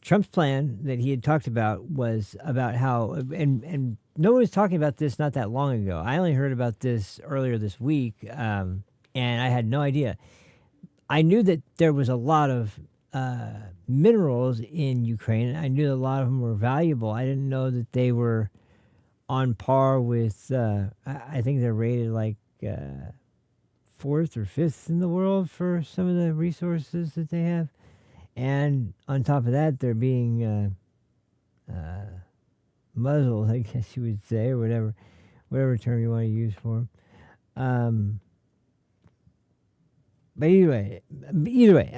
Trump's plan that he had talked about was about how, and no one was talking about this not that long ago. I only heard about this earlier this week, and I had no idea. I knew that there was a lot of minerals in Ukraine. I knew that a lot of them were valuable. I didn't know that they were on par with, I think they're rated like fourth or fifth in the world for some of the resources that they have. And on top of that, they're being muzzled, I guess you would say, or whatever term you want to use for them. But either way,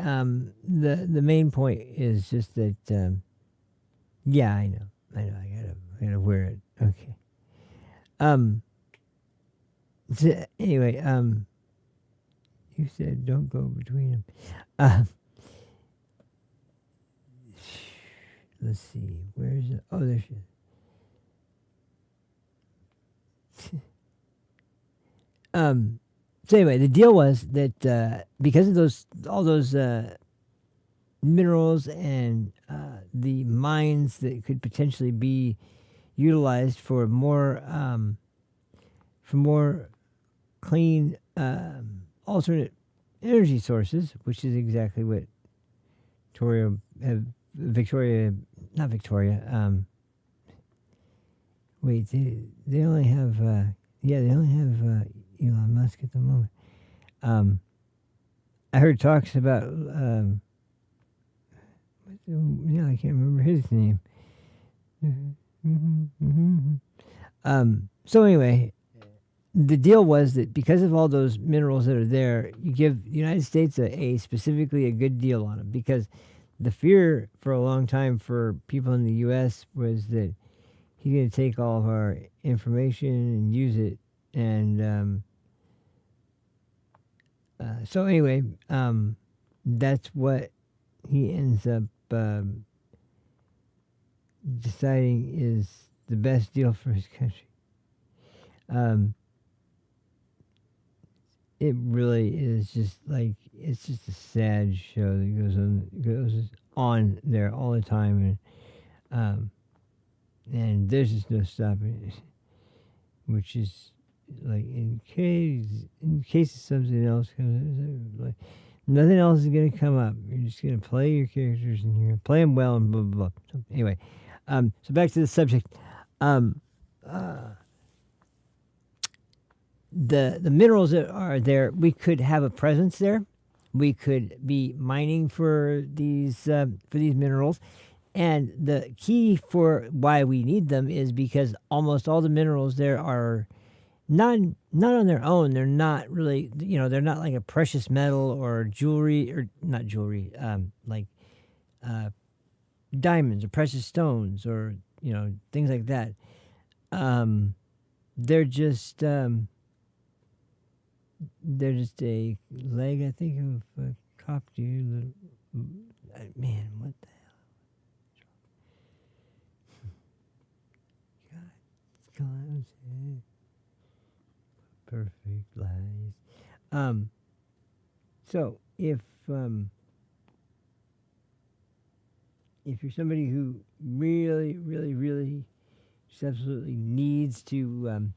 the main point is just that, yeah, I know, I gotta wear it. Okay. So anyway, you said don't go between them. Let's see, where's it? Oh, there she is. So anyway, the deal was that because of all those minerals and the mines that could potentially be utilized for more clean alternate energy sources, which is exactly what not Victoria. Wait, they only have Elon Musk at the moment. I heard talks about I can't remember his name. So anyway, the deal was that because of all those minerals that are there, you give the United States specifically a good deal on them, because the fear for a long time for people in the U.S. was that he's going to take all of our information and use it. And so anyway, that's what he ends up deciding is the best deal for his country. It really is just like, it's just a sad show that goes on there all the time, and there's just no stopping it. Which is like, in case something else comes, like nothing else is gonna come up. You're just gonna play your characters and you're gonna play them well and blah blah blah. So anyway, so back to the subject. The minerals that are there, we could have a presence there. We could be mining for these minerals, and the key for why we need them is because almost all the minerals there are not on their own. They're not really, they're not like a precious metal or jewelry, or not jewelry, like diamonds or precious stones or things like that. They're just a leg, I think, of a copter. Man, what the hell? God, perfect lies. So if you're somebody who really, really, really just absolutely needs to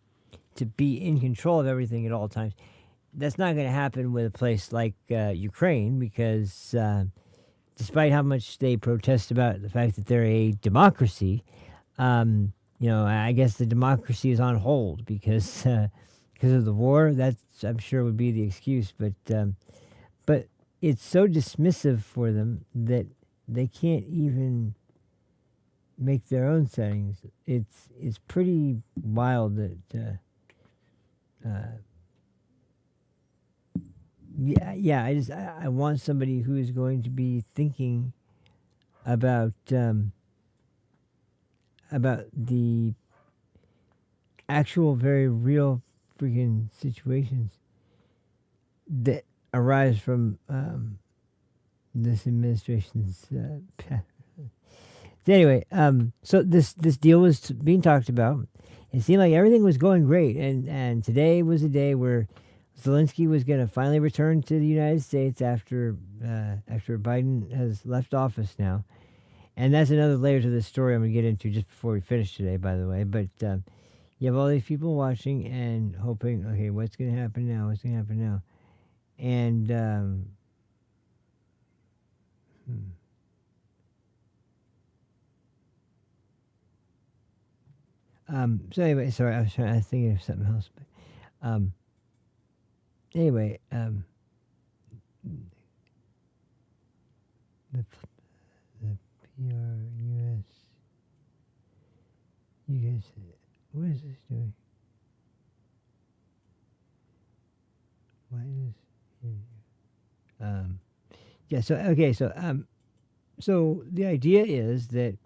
be in control of everything at all times, that's not going to happen with a place like Ukraine, because despite how much they protest about the fact that they're a democracy, I guess the democracy is on hold because of the war. That's, I'm sure, would be the excuse. But it's so dismissive for them that they can't even make their own settings. It's pretty wild that. I want somebody who is going to be thinking about the actual, very real freaking situations that arise from this administration's path. So anyway, so this deal was being talked about. It seemed like everything was going great, and today was a day where Zelensky was going to finally return to the United States after Biden has left office now. And that's another layer to this story I'm going to get into just before we finish today, by the way. But you have all these people watching and hoping, okay, what's going to happen now? What's going to happen now? And so anyway, sorry, I was thinking of something else. But anyway, the PRUS, you guys, what is this doing? Why is yeah, so okay, so the idea is that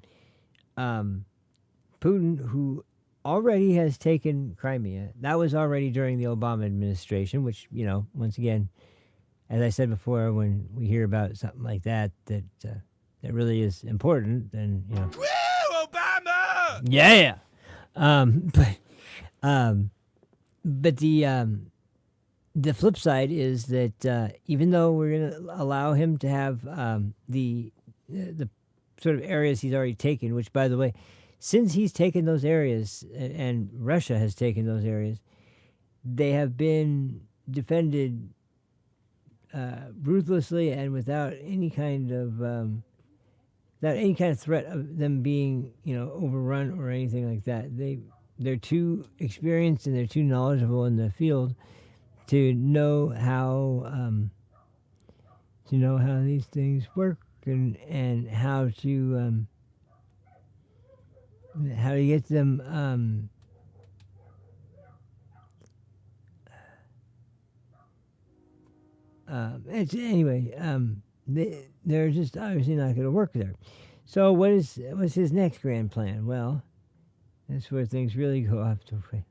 Putin, who already has taken Crimea, that was already during the Obama administration, which, once again, as I said before, when we hear about something like that really is important, then, Woo, Obama! yeah. But the the flip side is that even though we're going to allow him to have the sort of areas he's already taken, which, by the way, since he's taken those areas and Russia has taken those areas, they have been defended ruthlessly and without any kind of threat of them being, overrun or anything like that. They're too experienced and they're too knowledgeable in the field to know how these things work and how to get them they're just obviously not going to work there. So what's his next grand plan? Well, that's where things really go off the rails.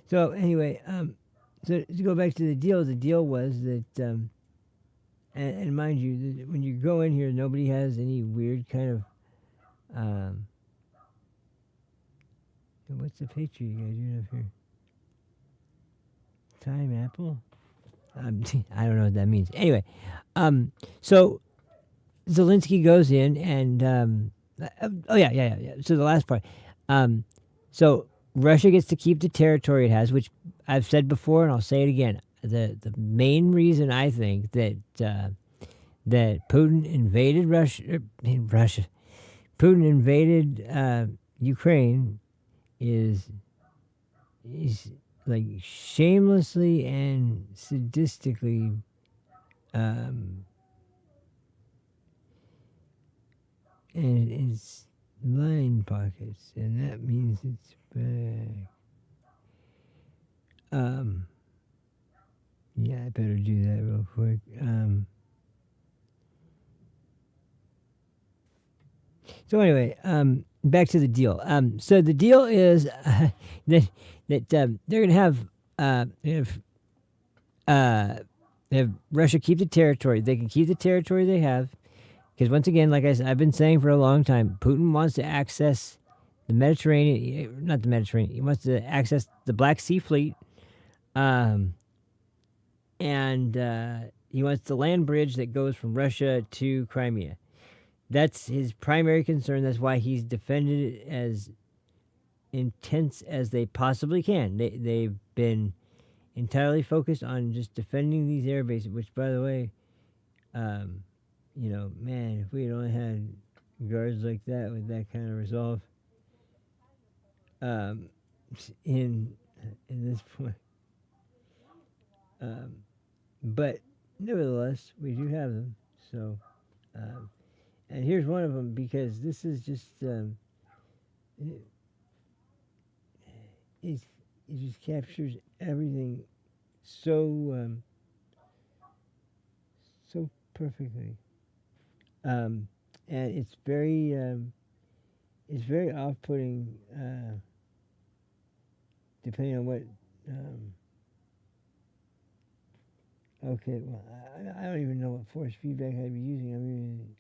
So anyway, so to go back to the deal was that, and mind you, when you go in here, nobody has any weird kind of, what's the picture you guys doing up here? Time apple? I don't know what that means. Anyway, so Zelensky goes in and, so the last part. So Russia gets to keep the territory it has, which I've said before, and I'll say it again. The main reason I think that Putin invaded Putin invaded Ukraine is like shamelessly and sadistically and it's line pockets, and that means it's back. Yeah, I better do that real quick. So anyway, back to the deal. So the deal is that they're gonna have Russia keep the territory. They can keep the territory they have. Because once again, like I said, I've been saying for a long time, Putin wants to access the Mediterranean, not the Mediterranean, he wants to access the Black Sea Fleet, and he wants the land bridge that goes from Russia to Crimea. That's his primary concern. That's why he's defended it as intense as they possibly can. They've been entirely focused on just defending these air bases, which, by the way, man, if we had only had guards like that with that kind of resolve, in this point, but nevertheless, we do have them. So, and here's one of them because this is just it just captures everything so so perfectly. And it's very off-putting, depending on what. Okay, well, I don't even know what force feedback I'd be using. I'm using.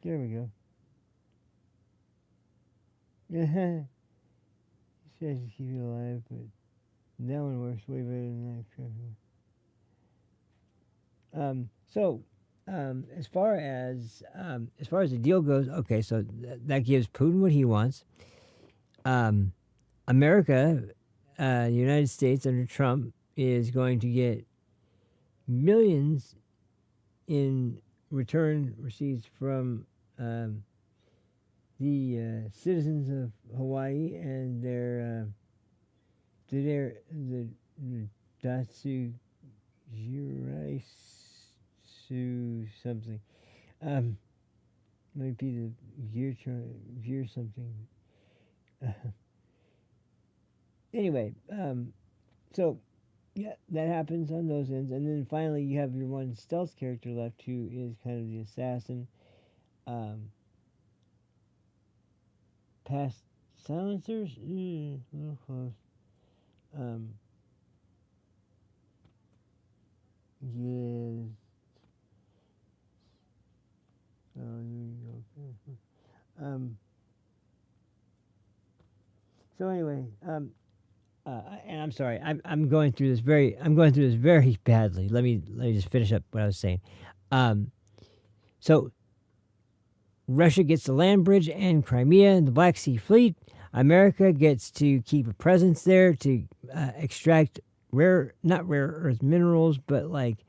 There we go. It says to keep it alive, but that one works way better than that crap. As far as the deal goes, okay, so that gives Putin what he wants. America, the United States under Trump, is going to get millions in return receipts from the citizens of Hawaii and the Datsu Jiraisu something. Might be the gear something. Anyway, so yeah, that happens on those ends, and then finally you have your one stealth character left, who is kind of the assassin. Past silencers, a little close. Yes. So anyway, and I'm sorry, I'm going through this very badly. Let me just finish up what I was saying. So Russia gets the land bridge and Crimea and the Black Sea Fleet. America gets to keep a presence there to extract not rare earth minerals, but like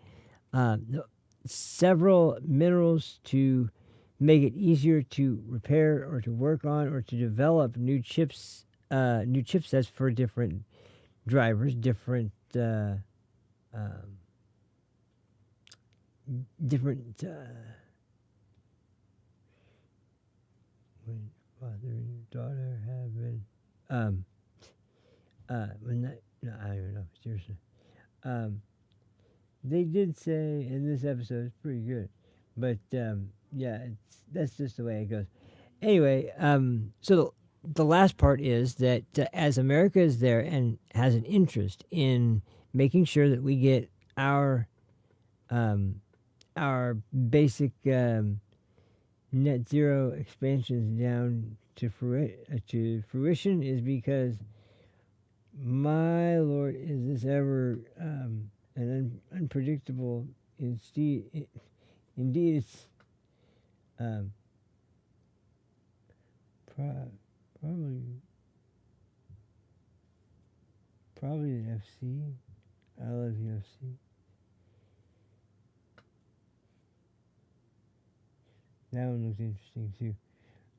several minerals to make it easier to repair or to work on or to develop new chipsets for different drivers, different when father and daughter have been when that no, I don't even know, seriously. They did say in this episode it's pretty good, but yeah, that's just the way it goes. Anyway, so the last part is that as America is there and has an interest in making sure that we get our basic net zero expansions down to fruition is because, my lord, is this ever an unpredictable. Indeed, it's probably the FC. I love UFC. That one looks interesting too.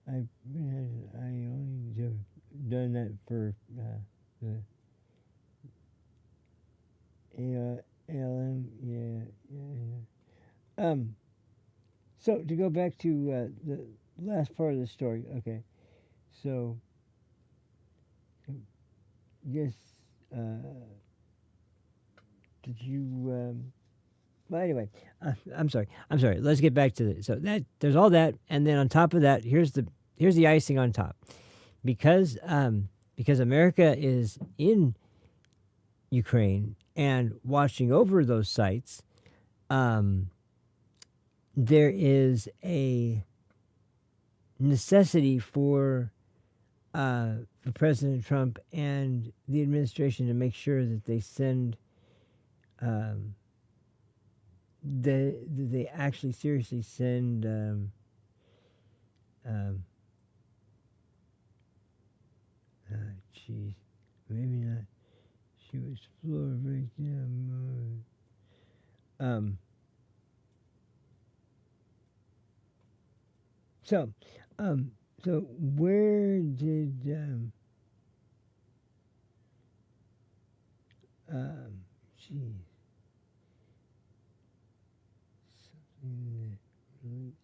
I only have done that for the ALM. Yeah. So to go back to the last part of the story. Okay. So yes. Did you? Well, anyway, I'm sorry. Let's get back to it. So that there's all that, and then on top of that, here's the icing on top, because America is in Ukraine and watching over those sites. There is a necessity for President Trump and the administration to make sure that they send. They actually seriously send jeez, maybe not. She was floor right down. So where did jeez. Something that relates.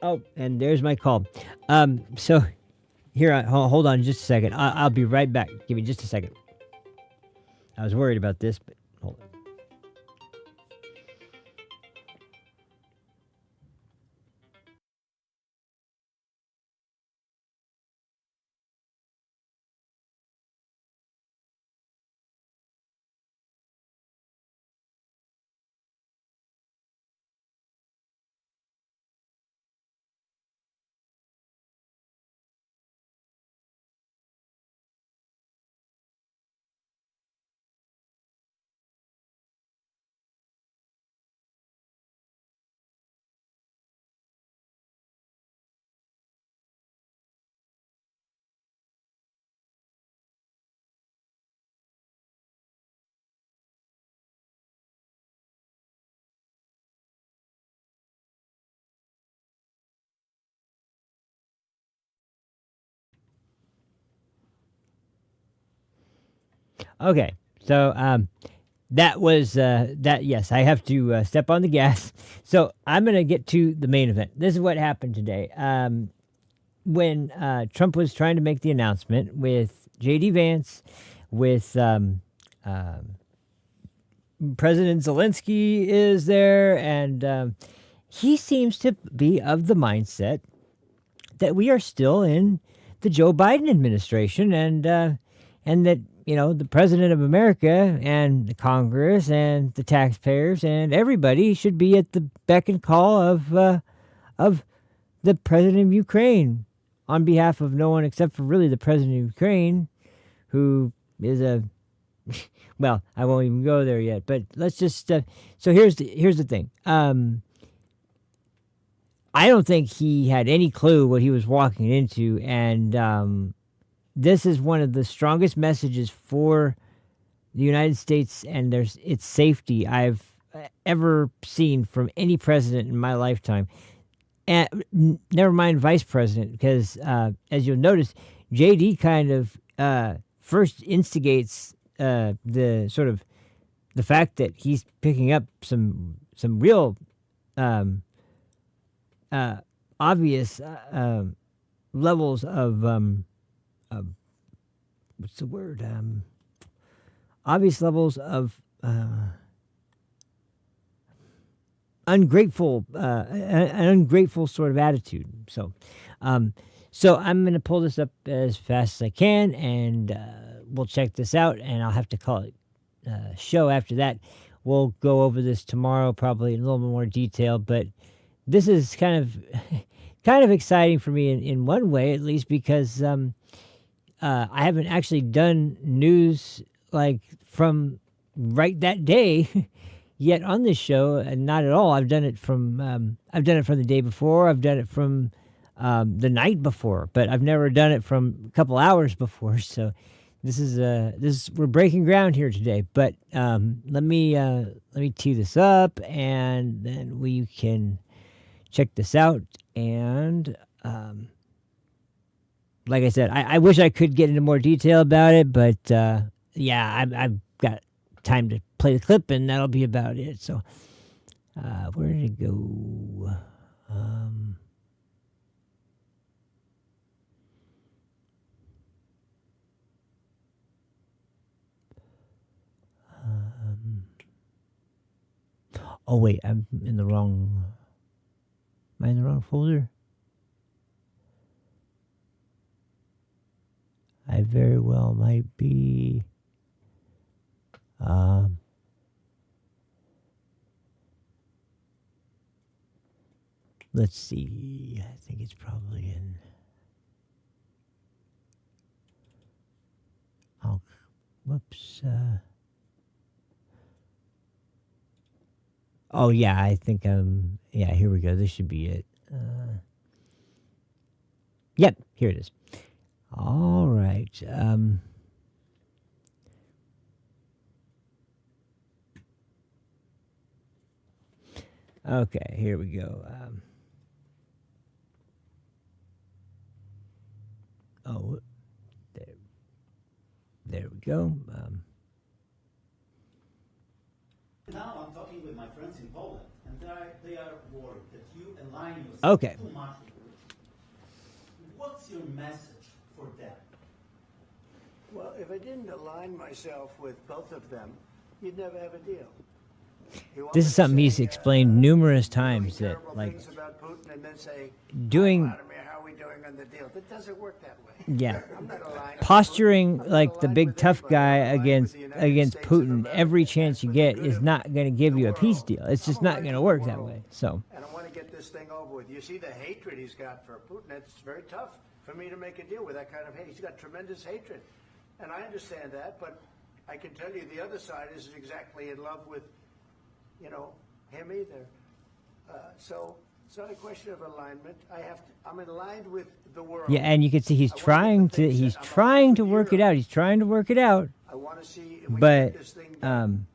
Oh, and there's my call. So here, hold on just a second. I'll be right back. Give me just a second. I was worried about this, but hold on. Okay, so that was that. Yes, I have to step on the gas. So I'm gonna get to the main event. This is what happened today. When Trump was trying to make the announcement with J.D. Vance, with President Zelensky is there, and he seems to be of the mindset that we are still in the Joe Biden administration, and that the president of America and the Congress and the taxpayers and everybody should be at the beck and call of the president of Ukraine on behalf of no one except for really the president of Ukraine, who is a well, I won't even go there yet. But let's just so here's the thing. I don't think he had any clue what he was walking into, and this is one of the strongest messages for the United States and its safety I've ever seen from any president in my lifetime. And never mind vice president, because as you'll notice, JD kind of first instigates the sort of the fact that he's picking up some real obvious levels of what's the word? Obvious levels of ungrateful, an ungrateful sort of attitude. So I'm going to pull this up as fast as I can, and we'll check this out, and I'll have to call it show after that. We'll go over this tomorrow, probably in a little bit more detail, but this is kind of exciting for me in one way, at least, because I haven't actually done news like from right that day yet on this show, and not at all. I've done it from the day before. I've done it from the night before, but I've never done it from a couple hours before. So we're breaking ground here today. But let me tee this up, and then we can check this out. And like I said, I wish I could get into more detail about it, but yeah, I've got time to play the clip, and that'll be about it. So where did it go? Oh wait, I'm in the wrong. Am I in the wrong folder? I very well might be. Let's see. I think it's probably in. Oh, whoops. Oh yeah, I think yeah, here we go. This should be it. Yep, here it is. All right. Okay, here we go. There we go. Now I'm talking with my friends in Poland, and they are worried that you align yourself too much. What's your message for them? Well, if I didn't align myself with both of them, you'd never have a deal. This is something he's explained numerous times, that like about Putin and then say, doing how are we doing on the deal? It doesn't work that way. Yeah, I'm not aligned. posturing like the big tough guy against Putin every chance you get is not going to give you a peace deal. It's just not going to work that way. So. And I want to get this thing over with. You see the hatred he's got for Putin. It's very tough for me to make a deal with that kind of hate. He's got tremendous hatred, and I understand that. But I can tell you the other side isn't exactly in love with, him either. So it's not a question of alignment. I'm aligned with the world. Yeah, and you can see he's trying to work it out. He's trying to work it out. I want to see if we but can get this thing done.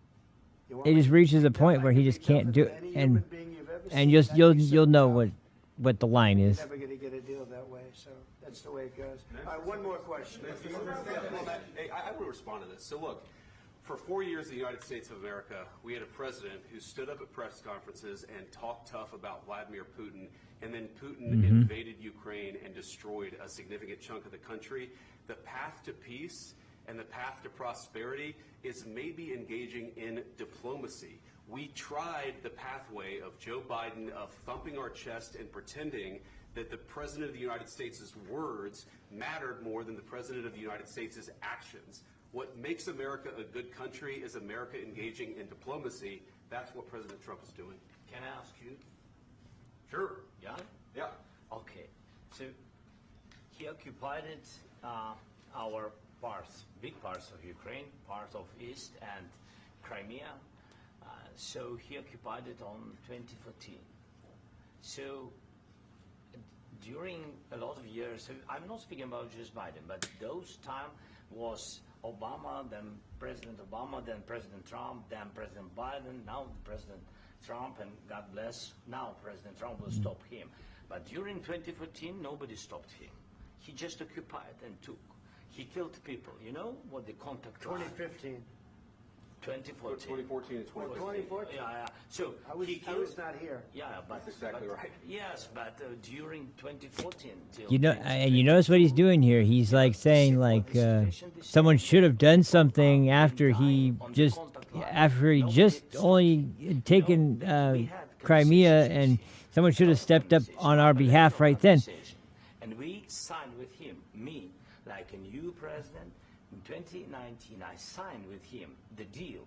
it just reaches a point where he just can't do it, and you'll know what the line is. You're never going to get a deal that way, so that's the way it goes. One more question. Hey, I will respond to this. So look, for 4 years in the United States of America, we had a president who stood up at press conferences and talked tough about Vladimir Putin, and then Putin invaded Ukraine and destroyed a significant chunk of the country. The path to peace And the path to prosperity is maybe engaging in diplomacy. We tried the pathway of Joe Biden of thumping our chest and pretending that the President of the United States' words mattered more than the President of the United States' actions. What makes America a good country is America engaging in diplomacy. That's what President Trump is doing. Can I ask you? Sure. Yeah? Yeah. Okay. So he occupied our parts, big parts of Ukraine, part of East and Crimea. So he occupied it on 2014. So during a lot of years, so I'm not speaking about just Biden, but those time was Obama, then President Obama, then President Trump, then President Biden, now President Trump, and God bless, now President Trump will stop him. But during 2014, nobody stopped him. He just occupied and took. He killed people. You know what the contact 2015. 2014. 2014 and 2015. 2014. Yeah. So I was not here. Yeah, but That's exactly right. Yes, but during 2014 till You know, and you notice what he's doing here. He's like saying, like, someone should have done something after he just only taken Crimea, and someone should have stepped up on our behalf right then. And we signed with him, me, like a new president. In 2019, I signed with him the deal.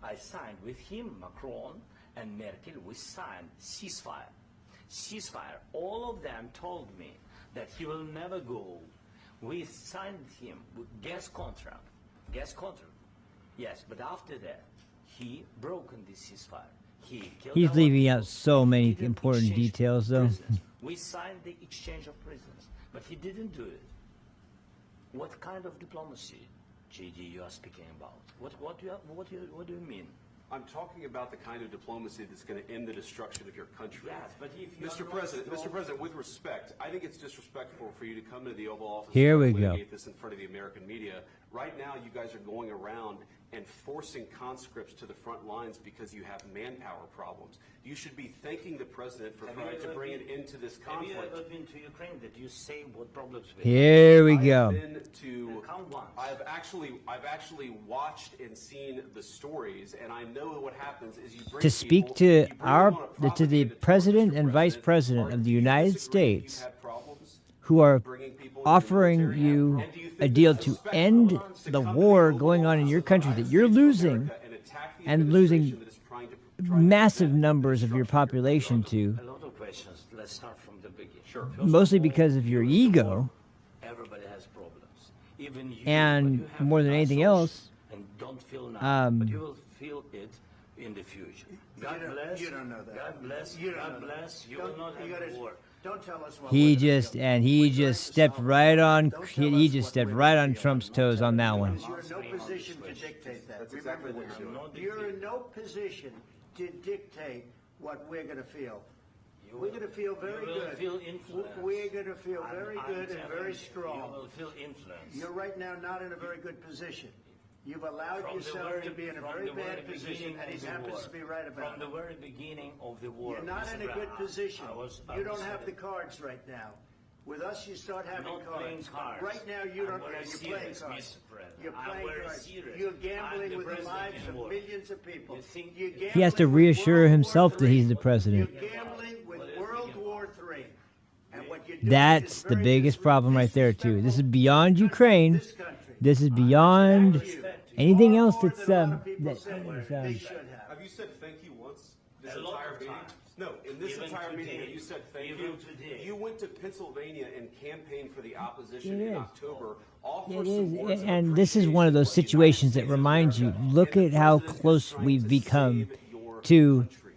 I signed with him, Macron and Merkel, we signed ceasefire. Ceasefire. All of them told me that he will never go. We signed him with gas contract. Gas contract. Yes, but after that, he broken the ceasefire. He killed He's our leaving people. out so many He didn't important exchange details, though. prisoners. We signed the exchange of prisoners, but he didn't do it. What kind of diplomacy, JD, you are speaking about? What do you mean? I'm talking about the kind of diplomacy that's going to end the destruction of your country. Yes, but if you Mr. President, with respect, I think it's disrespectful for you to come into the Oval Office Here and we go. litigate this in front of the American media. Right now, you guys are going around and forcing conscripts to the front lines because you have manpower problems. You should be thanking the president for trying to bring an end to this conflict. Have you ever been to Ukraine that you say what problems we have? Here we I've go. been to. Count once. I've actually watched and seen the stories, and I know what happens is you bring To speak people, to you bring them our on a to the propaganda tour, president Mr. and vice President. president of the Do you United disagree that you've States, had problems who are bringing people into the offering military? you And do you think a it's deal to respectful end to the come to war Oval going on in Office your of the country that United you're States of losing America and attack the and losing administration that is trying to massive prevent the numbers of your destruction population to, A lot of questions. Let's start from the beginning. Sure. First mostly of all, because of your ego, everybody has problems. Even you, and but you have more than anything else, and don't feel now, um, but you will feel it in the future. God bless. You don't know that. God bless. You don't God know bless. that. You will not You have gotta- war. Don't tell us what he we're gonna just do. and he We're just trying to stepped solve right it. on Don't tell he us just what stepped we're right gonna on do. Trump's toes on that one. Because you're in no position to dictate that. That's exactly what you're doing. You're in no position to dictate what we're going to feel. We're going to feel very You will good. feel influence. We're going to feel very I'm good and telling very you, strong. You will feel influence. You're right now not in a very good position. You've allowed From the yourself to be in a from very the bad position, beginning and he of the happens war. to be right about From the it. very beginning of the war. You're not Mr. in a good Brown, position. I You don't was have the saying, cards right now. With us, you start having not playing cards. cards. Right now, you I'm don't. very You're playing serious, cards. Mr. President. You're I'm playing very cards. serious. You're I'm gambling the with the president lives of in war. millions of people. You think- You're He has to gambling with reassure World himself War that he's the III. president. You're gambling with World War III. And what you're doing That's is the very biggest problem right there too. This is disrespectful beyond to Ukraine. this country. This is beyond Thank you. anything Far else more that's than a lot of people that said is, they should have. Have you said thank you once this A lot entire of meeting? times. No, in this Even entire meeting, today. have you said thank Even you? today. You went to Pennsylvania and campaigned for the opposition It in is. October. Offer It some words is, of and this is one of those appreciation situations for that the United reminds States you, of America. look And at the how president is close trying we've to become save your to country.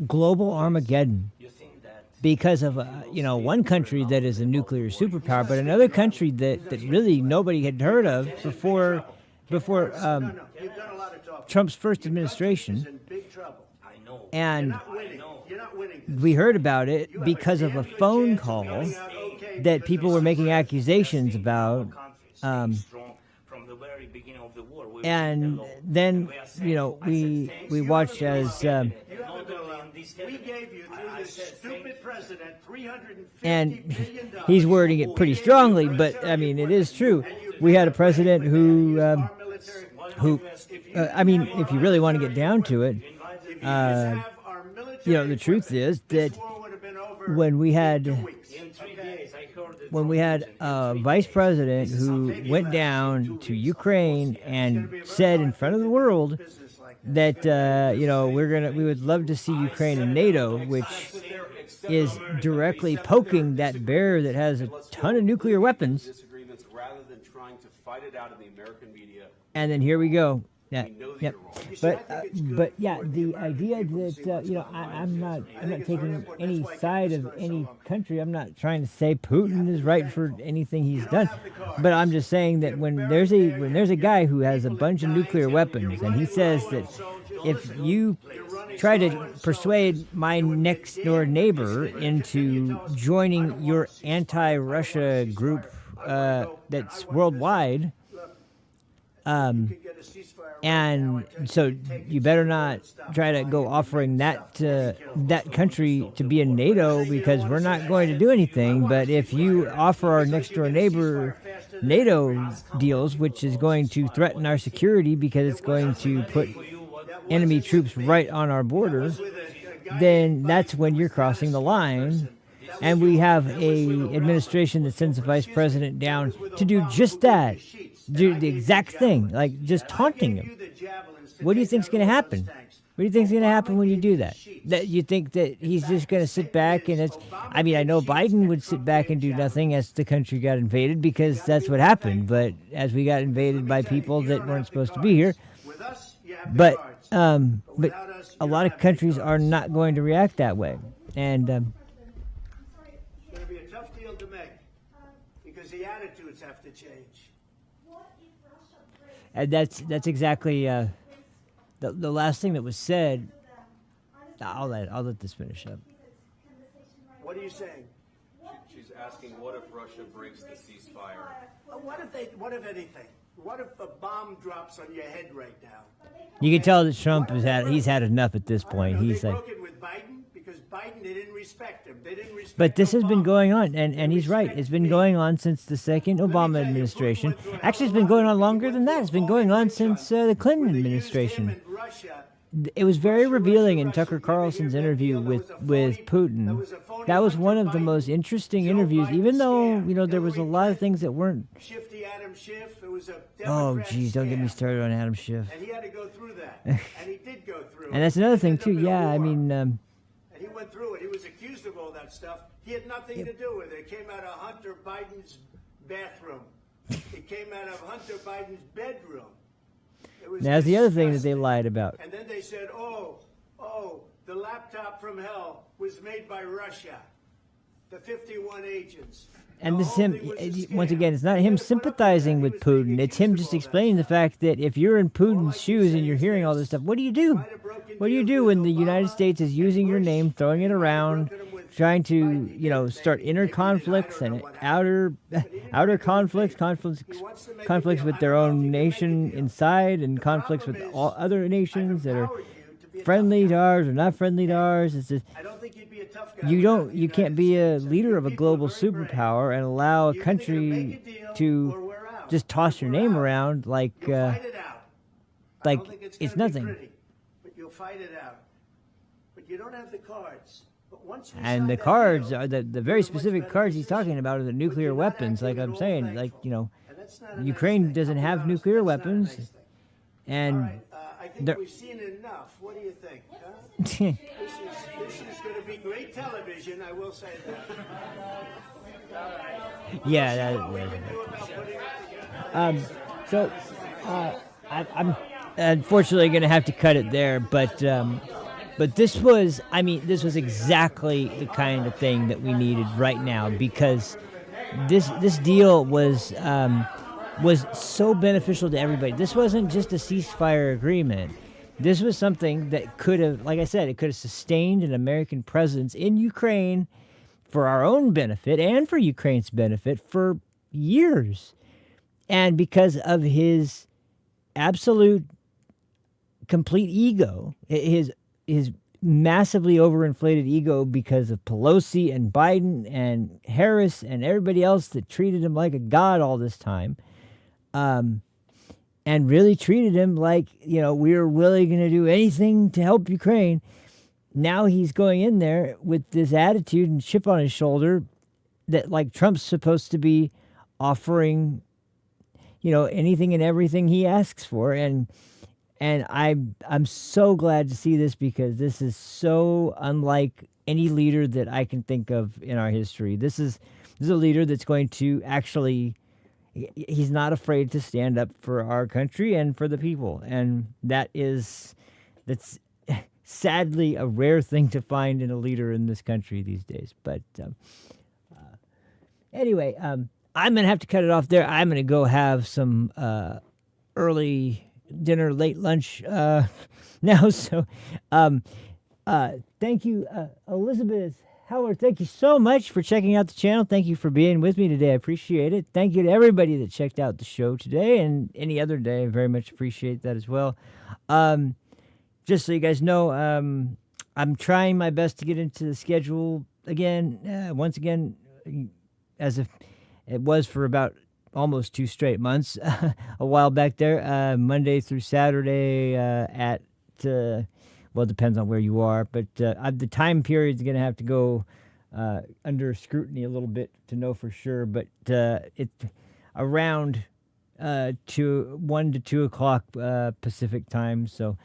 global Armageddon You think that because of one country that is a nuclear superpower, but another country that really nobody had heard of before No, you've done a lot of talking. Trump's first Your country is administration, in big trouble. I know. You're and not winning. You're not winning this. we heard about it You have because of a damn good phone chance of call coming out okay that because people of were making some- accusations about. Strong from the very beginning of the war. We And were alone. then, And we are saying- we I said, thanks. we You watched haven't as been You haven't not been only alone. in We gave you, through this stupid president, $350 And billion. he's wording it pretty strongly, but I mean, it is true. We had a president who, I mean, if you really want to get down to it, you know, the truth is that when we had a vice president who went down to Ukraine and said in front of the world that you know, we would love to see Ukraine in NATO, which is directly poking that bear that has a ton of nuclear weapons. Disagreements rather than trying to fight it out in the American media. And then here we go. Yeah, We know that yep. you're wrong. But yeah, the idea that you know, I'm not taking any side of any country. I'm not trying to say Putin is right for anything he's done, but I'm just saying that when there's a guy who has a bunch of nuclear weapons and he says that if you try to persuade my next door neighbor into joining your anti-Russia group that's worldwide. And so you better not try to go offering that that country to be in NATO, because we're not going to do anything. But if you offer our next door neighbor NATO deals, which is going to threaten our security because it's going to put enemy troops right on our border, then that's when you're crossing the line. And we have a administration that sends a vice president down to do just that. Do the exact thing, like just taunting him. What do you think's going to happen? What do you think's going to happen when you do that? That you think that he's just going to sit back and it's? I mean, I know Biden would sit back and do nothing as the country got invaded, because that's what happened. But as we got invaded by people that weren't supposed to be here, but a lot of countries are not going to react that way, and. It's going to be a tough deal to make because the attitudes have to change. And that's exactly the last thing that was said. I'll let this finish up. What are you saying? She's asking, what if Russia breaks the ceasefire? What if anything? What if a bomb drops on your head right now? You can tell that Trump he's had enough at this point. He's they like, broke it with Biden because Biden, they didn't respect him. They didn't respect. but this has been Obama. going on, and he's right. It's been going on since the second Obama administration. Actually, it's been going on longer than that. It's been going on since the Clinton administration. It was very revealing in Tucker Carlson's interview with Putin. That was one of the most interesting interviews, even though, you know, there was a lot of things that weren't. Shifty Adam Schiff. It was a Oh, Democrat geez, don't get me scam. started on Adam Schiff. And he had to go through that, and he did go through. And that's another thing Ended up too. in a Yeah, I war. mean, And he went through it. He was accused of all that stuff. He had nothing to do with it. It came out of Hunter Biden's bathroom. It came out of Hunter Biden's bedroom. It was that's the other thing that they disgusting. lied about. And then they said, oh, the laptop from hell was made by Russia. The 51 agents. And The this is whole him, thing was a once scam. again, it's not He him had to put up with sympathizing that. with He was being Putin. It's him accused just of all explaining the that fact that if you're in All I Putin's can shoes say and you're is hearing all this this. stuff, what do you do? Might have broken What do you deals do with when the United Obama States is using your and name, Bush. throwing it He might have around, broken them with trying to, Biden. you know, start Maybe inner he did. I conflicts don't know and what happened. outer conflicts conflicts with their own nation inside, and conflicts with all other nations that are friendly to ours or not friendly to ours. It's just, I don't think he'd be a tough guy. you can't be a leader of a global superpower and allow a country to just toss your name around like Fight it out. I like don't think it's gonna be nothing. pretty, but you'll fight it out. But you don't have the cards. But once we And sign the that cards deal, are the we're very in a much specific better cards he's position. talking about are the nuclear you're not weapons. Like acting I'm at saying, all like, you know, And that's not a nice Ukraine thing. doesn't I'll be have honest, nuclear that's not a weapons, nice thing. and All right, I think there- we've seen enough. What do you think? Huh? This is going to be great television. I will say that. yeah, What we that, can do about putting it together. so I'm unfortunately going to have to cut it there, but this was, I mean, this was exactly the kind of thing that we needed right now, because this deal was so beneficial to everybody. This wasn't just a ceasefire agreement. This was something that could have, like I said, it could have sustained an American presence in Ukraine for our own benefit and for Ukraine's benefit for years. And because of his absolute complete ego, his massively overinflated ego because of Pelosi and Biden and Harris and everybody else that treated him like a god all this time, and really treated him like, we were willing to do anything to help Ukraine. Now he's going in there with this attitude and chip on his shoulder that, like, Trump's supposed to be offering, anything and everything he asks for. And I'm so glad to see this, because this is so unlike any leader that I can think of in our history. This is a leader that's going to actually, he's not afraid to stand up for our country and for the people. And that's sadly a rare thing to find in a leader in this country these days. But anyway, I'm going to have to cut it off there. I'm going to go have some early dinner, late lunch now. So thank you, Elizabeth Howard. Thank you so much for checking out the channel. Thank you for being with me today. I appreciate it. Thank you to everybody that checked out the show today and any other day. I very much appreciate that as well. Just so you guys know, I'm trying my best to get into the schedule again, once again, as if it was for about almost 2 straight months a while back there, Monday through Saturday at, well, it depends on where you are, but the time period is going to have to go under scrutiny a little bit to know for sure, but it's around 1 to 2 o'clock Pacific time, so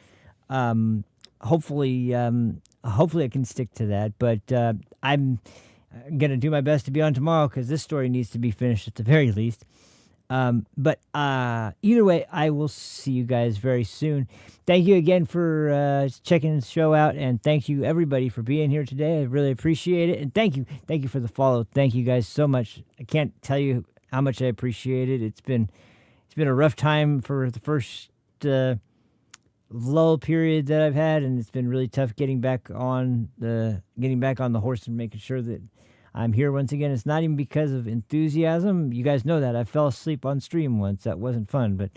hopefully I can stick to that, but I'm going to do my best to be on tomorrow, because this story needs to be finished at the very least. But either way, I will see you guys very soon. Thank you again for checking the show out, and thank you everybody for being here today. I really appreciate it, and thank you for the follow. Thank you guys so much. I can't tell you how much I appreciate it. It's been a rough time for the first lull period that I've had, and it's been really tough getting back on the horse and making sure that I'm here once again. It's not even because of enthusiasm. You guys know that I fell asleep on stream once. That wasn't fun, but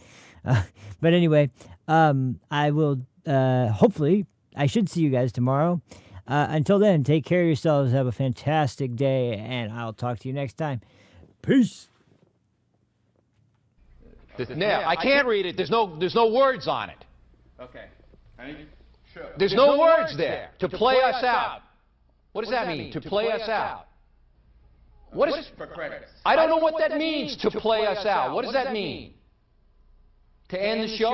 anyway, I will hopefully I should see you guys tomorrow. Until then, take care of yourselves. Have a fantastic day, and I'll talk to you next time. Peace. Now, I can't read it. There's no words on it. Okay. Sure. There's no words there. To play us out. What does that mean? To play us out. What is? For credits. I don't know what that means. To play us out. What does that mean? To end the show?